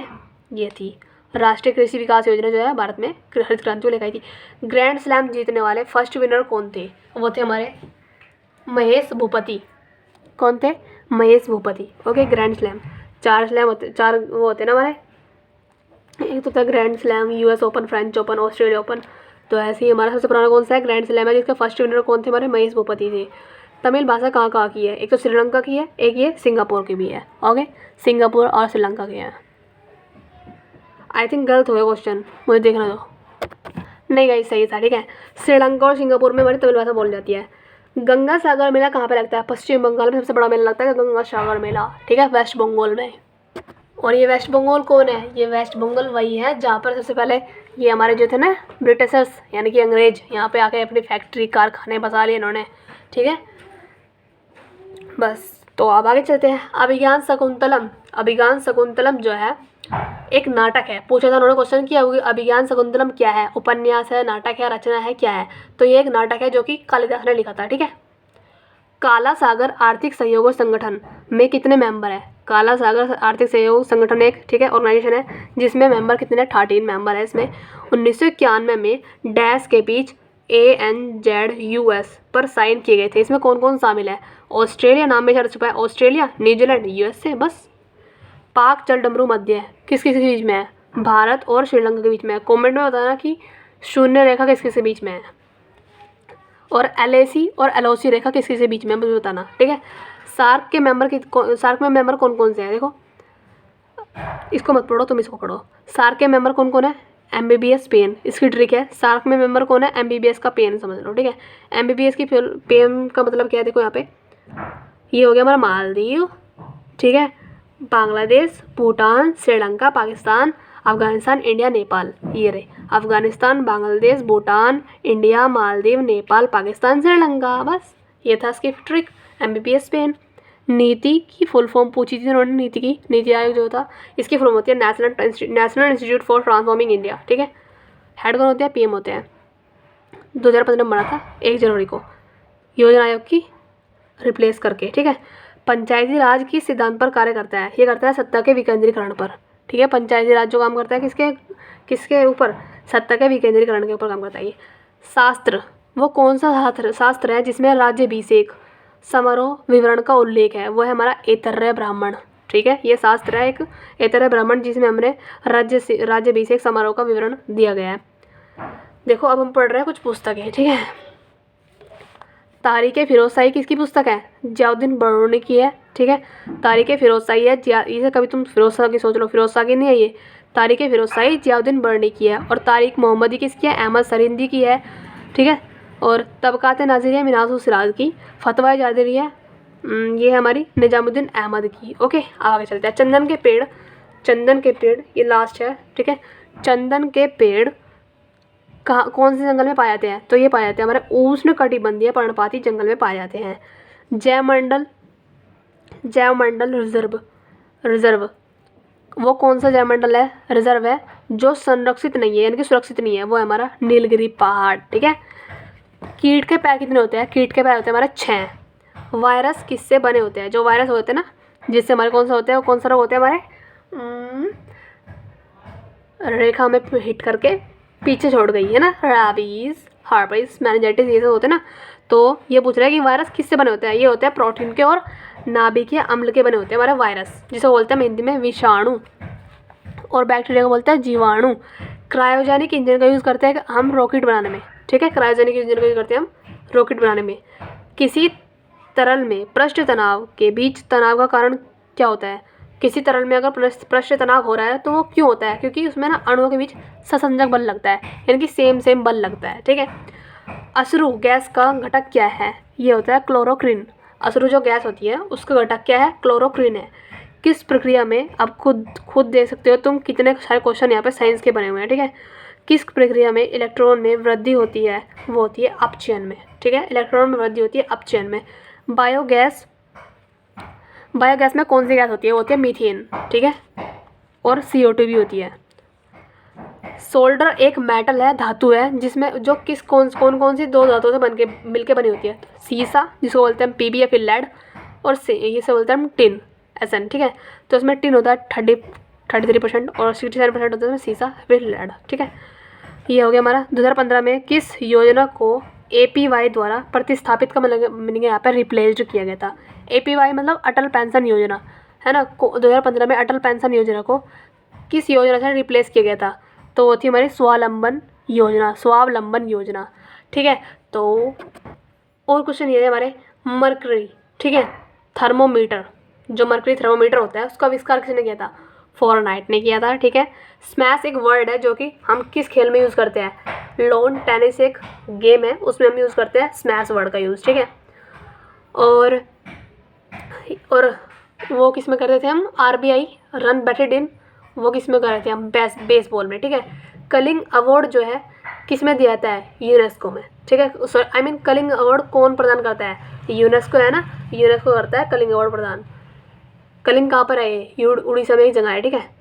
ये थी राष्ट्रीय कृषि विकास योजना, जो है भारत में हरित क्रांति को लेकर आई थी। ग्रैंड स्लैम जीतने वाले फर्स्ट विनर कौन थे? वो थे हमारे महेश भूपति। कौन थे? Mahesh Bhupathi. Okay, grand slam 4 slam होते, 4 वो होते ना हमारे। एक तो था grand slam, US open, French open, Australia open. तो ऐसे ही हमारा सबसे पुराना कौन सा है? ग्रैंड स्लैम है, जिसका फर्स्ट विनर कौन थे? हमारे महेश भूपति थे। तमिल भाषा कहाँ कहाँ की है? एक तो श्रीलंका की है, एक ये सिंगापुर की भी है। ओके, सिंगापुर और श्रीलंका की है। आई थिंक गलत हो गया क्वेश्चन, मुझे देखना दो। नहीं गाइस, सही था, ठीक है। श्रीलंका और सिंगापुर में हमारी तमिल भाषा बोली जाती है। गंगा सागर मेला कहाँ पे लगता है? पश्चिम बंगाल में सबसे बड़ा मेला लगता है गंगा सागर मेला, ठीक है, वेस्ट बंगाल में। और ये वेस्ट बंगाल कौन है? ये वेस्ट बंगाल वही है जहाँ पर सबसे पहले ये हमारे जो थे ना ब्रिटिशर्स, यानी कि अंग्रेज, यहाँ पे आके अपनी फैक्ट्री कारखाने बसा लिए इन्होंने, ठीक है। बस, तो अब आगे चलते हैं। अभिज्ञान शकुंतलम। अभिज्ञान शकुंतलम जो है एक नाटक है। पूछा था उन्होंने क्वेश्चन किया, अभिज्ञान शकुंतलम क्या है? उपन्यास है, नाटक है, रचना है, क्या है? तो ये एक नाटक है जो कि कालिदास ने लिखा था, ठीक है। काला सागर आर्थिक सहयोग संगठन में कितने मेंबर है? काला सागर आर्थिक सहयोग संगठन एक, ठीक है, ऑर्गेनाइजेशन है, जिसमें मेंबर कितने? 13 मेंबर है इसमें। 1991 में डैश के बीच ANZUS पर साइन किए गए थे। इसमें कौन कौन शामिल है? ऑस्ट्रेलिया नाम में चढ़ चुका है, ऑस्ट्रेलिया, न्यूजीलैंड, USA, बस। पाक जल डमरू मध्य किस किस के बीच में है? भारत और श्रीलंका के बीच में है। कमेंट में बताना कि शून्य रेखा किस किस के बीच में है, और LAC और LOC रेखा किस किस के बीच में है, मुझे बताना, ठीक है। सार्क के मेंबर सार्क में मेंबर कौन कौन से हैं? देखो, इसको मत पढ़ो, तुम इसको पढ़ो। सार्क के मेंबर कौन कौन है? MBBS पेन, इसकी ट्रिक है। सार्क में मेंबर कौन है? MBBS का पेन समझ लो, ठीक है। MBBS की पेन का मतलब क्या है? देखो यहाँ पे, ये हो गया हमारा मालदीव, ठीक है, बांग्लादेश, भूटान, श्रीलंका, पाकिस्तान, अफगानिस्तान, इंडिया, नेपाल। ये रहे अफगानिस्तान, बांग्लादेश, भूटान, इंडिया, मालदीव, नेपाल, पाकिस्तान, श्रीलंका। बस, ये था इसकी ट्रिक, MBBS पेन। नीति की फुल फॉर्म पूछी थी उन्होंने, नीति की, नीति आयोग जो था, इसकी फुल फॉर्म होती है national institute for transforming India, ठीक है। हेड कौन होते हैं? PM होते हैं। 2015 में बना था 1 जनवरी को, योजना आयोग की रिप्लेस करके, ठीक है। पंचायती राज किस सिद्धांत पर कार्य करता है? ये करता है सत्ता के विकेंद्रीकरण पर, ठीक है। पंचायती राज जो काम करता है किसके ऊपर? सत्ता के विकेंद्रीकरण के ऊपर काम करता है ये। शास्त्र, वो कौन सा शास्त्र है जिसमें राज्याभिषेक समारोह विवरण का उल्लेख है? वो है हमारा ऐतरेय ब्राह्मण, ठीक है। ये शास्त्र है एक ऐतरेय ब्राह्मण, जिसमें हमने राज्याभिषेक समारोह का विवरण दिया गया है। देखो, अब हम पढ़ रहे हैं कुछ पुस्तकें, ठीक है। तारीख़ फिरोज़शाही किसकी पुस्तक है? जियाउद्दीन बरनूनी की है, ठीक है। तारीख़ फिरोज़शाही है, इसे कभी तुम फिरोज शाह की सोच लो, फिरोज शाह की नहीं है ये। तारीख़ फिरोज़शाही जियाउद्दीन बरनी की है। और तारीख़ मोहम्मदी किसकी है? अहमद सरिंदी की है, ठीक है। और तबकात नाज़िरिया मिनास सिराज की। फतवा जादरिया ये है हमारी निजामुद्दीन अहमद की। ओके, आगे चलते हैं। चंदन के पेड़ ये लास्ट है, ठीक है। चंदन के पेड़ कहाँ, कौन से जंगल में पाए जाते हैं? तो ये पाए जाते हैं हमारे उष्णकटिबंधीय पर्णपाती जंगल में पाए जाते हैं। जैवमंडल रिजर्व वो कौन सा जैवमंडल है, रिजर्व है, जो संरक्षित नहीं है, यानी कि सुरक्षित नहीं है? वो है हमारा नीलगिरी पहाड़, ठीक है। कीट के पैर कितने होते हैं? कीट के पैर होते हैं हमारे 6। वायरस किससे बने होते हैं? जो वायरस होते हैं ना, जिससे हमारे कौन सा होता है, वो कौन सा रोग होता है हमारे, रेखा में हिट करके पीछे छोड़ गई है ना, राबीज, हार्पिस, मेनिंजाइटिस, ये सब होते हैं ना। तो ये पूछ रहा है कि वायरस किससे बने होते हैं? ये होते हैं प्रोटीन के और नाभिकीय अम्ल के बने होते हैं हमारे वायरस, जिसे बोलते हैं हिंदी में विषाणु, और बैक्टीरिया को बोलते हैं जीवाणु। क्रायोजेनिक इंजन का यूज़ करते हैं हम रॉकेट बनाने में, ठीक है, क्रायोजेनिक इंजन का यूज़ करते हैं हम रॉकेट बनाने में। किसी तरल में पृष्ठ तनाव के बीच तनाव का कारण क्या होता है? किसी तरल में अगर पृष्ठ तनाव हो रहा है तो वो क्यों होता है? क्योंकि उसमें ना अणुओं के बीच ससंजक बल लगता है, यानी कि सेम बल लगता है, ठीक है। अश्रु गैस का घटक क्या है? ये होता है क्लोरोक्विन। अश्रु जो गैस होती है उसका घटक क्या है? क्लोरोक्विन है। किस प्रक्रिया में, अब खुद देख सकते हो तुम कितने सारे क्वेश्चन यहाँ पे साइंस के बने हुए हैं, ठीक है। किस प्रक्रिया में इलेक्ट्रॉन में वृद्धि होती है? वो होती है अपचयन में, ठीक है, इलेक्ट्रॉन में वृद्धि होती है अपचयन में। बायोगैस में कौन सी गैस होती है? वो होती है मीथेन, ठीक है, और CO2 भी होती है। सोल्डर एक मेटल है, धातु है, जिसमें जो कौन सी दो धातुओं से मिलके बनी होती है? सीसा, जिसको बोलते हैं PB या फिर लेड, और ये से बोलते हैं हम टिन, SN, ठीक है। तो इसमें टिन होता है 33% और 67% होता है इसमें सीसा फिर लेड, ठीक है। ये हो गया हमारा। 2015 में किस योजना को APY द्वारा प्रतिस्थापित का मीनिंग यहाँ पर रिप्लेस्ड किया गया था? APY मतलब अटल पेंशन योजना, है ना। 2015 में अटल पेंशन योजना को किस योजना से रिप्लेस किया गया था? तो वो थी हमारी स्वावलंबन योजना, ठीक है। तो और क्वेश्चन ये है हमारे, मरकरी, ठीक है, थर्मोमीटर, जो मरकरी थर्मोमीटर होता है उसका आविष्कार किसने किया था? फॉरनाइट ने किया था, ठीक है। स्मैश एक वर्ड है जो कि हम किस खेल में यूज़ करते हैं? लॉन टेनिस एक गेम है, उसमें हम यूज़ करते हैं स्मैश वर्ड का यूज़, ठीक है। और वो किस में करते थे हम? RBI रन बैटेड इन, वो किस में कर रहे थे हम? बेसबॉल में, ठीक है। कलिंग अवार्ड जो है किस में दिया जाता है? यूनेस्को में, ठीक है। कलिंग अवार्ड कौन प्रदान करता है? यूनेस्को है ना, यूनेस्को करता है कलिंग अवार्ड प्रदान। कलिंग कहाँ पर है? ये उड़ीसा में एक जगह है, ठीक है।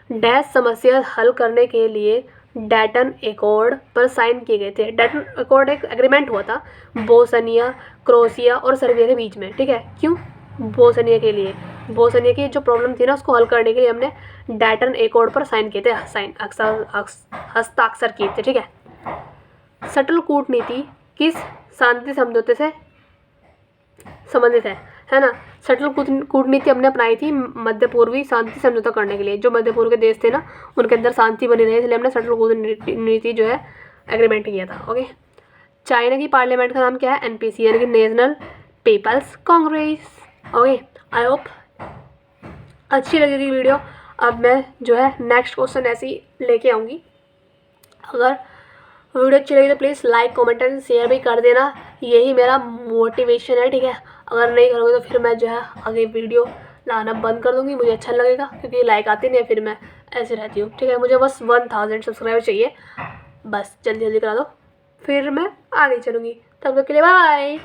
डैश समस्या हल करने के लिए डैटन एकॉर्ड पर साइन किए गए थे। डैटन एकॉर्ड एक एग्रीमेंट हुआ था बोस्निया, क्रोएशिया और सर्बिया के बीच में, ठीक है। क्यों? बोस्निया की जो प्रॉब्लम थी ना उसको हल करने के लिए हमने डैटन एकॉर्ड पर साइन किए थे, हस्ताक्षर किए थे, ठीक है। सटल कूटनीति किस शांति समझौते से संबंधित है ना। सटल कूटनीति हमने अपनाई थी मध्य पूर्वी शांति समझौता करने के लिए। जो मध्य पूर्व के देश थे ना उनके अंदर शांति बनी रहे, इसलिए हमने सटल कूटनीति जो है एग्रीमेंट किया था, ओके। चाइना की पार्लियामेंट का नाम क्या है? NPC, यानी कि National People's Congress, okay. I hope अच्छी लगेगी वीडियो। अब मैं जो है नेक्स्ट क्वेश्चन ऐसे ही लेके आऊँगी। अगर वीडियो अच्छी लगी तो please like, comment and share भी कर देना, यही मेरा मोटिवेशन है, ठीक है। अगर नहीं करोगे तो फिर मैं जो है आगे वीडियो लाना बंद कर दूँगी, मुझे अच्छा लगेगा क्योंकि लाइक आती नहीं है, फिर मैं ऐसे रहती हूँ, ठीक है। मुझे बस 1000 सब्सक्राइबर चाहिए, बस जल्दी जल्दी करा दो, फिर मैं आगे चलूँगी। तब तक के लिए बाय।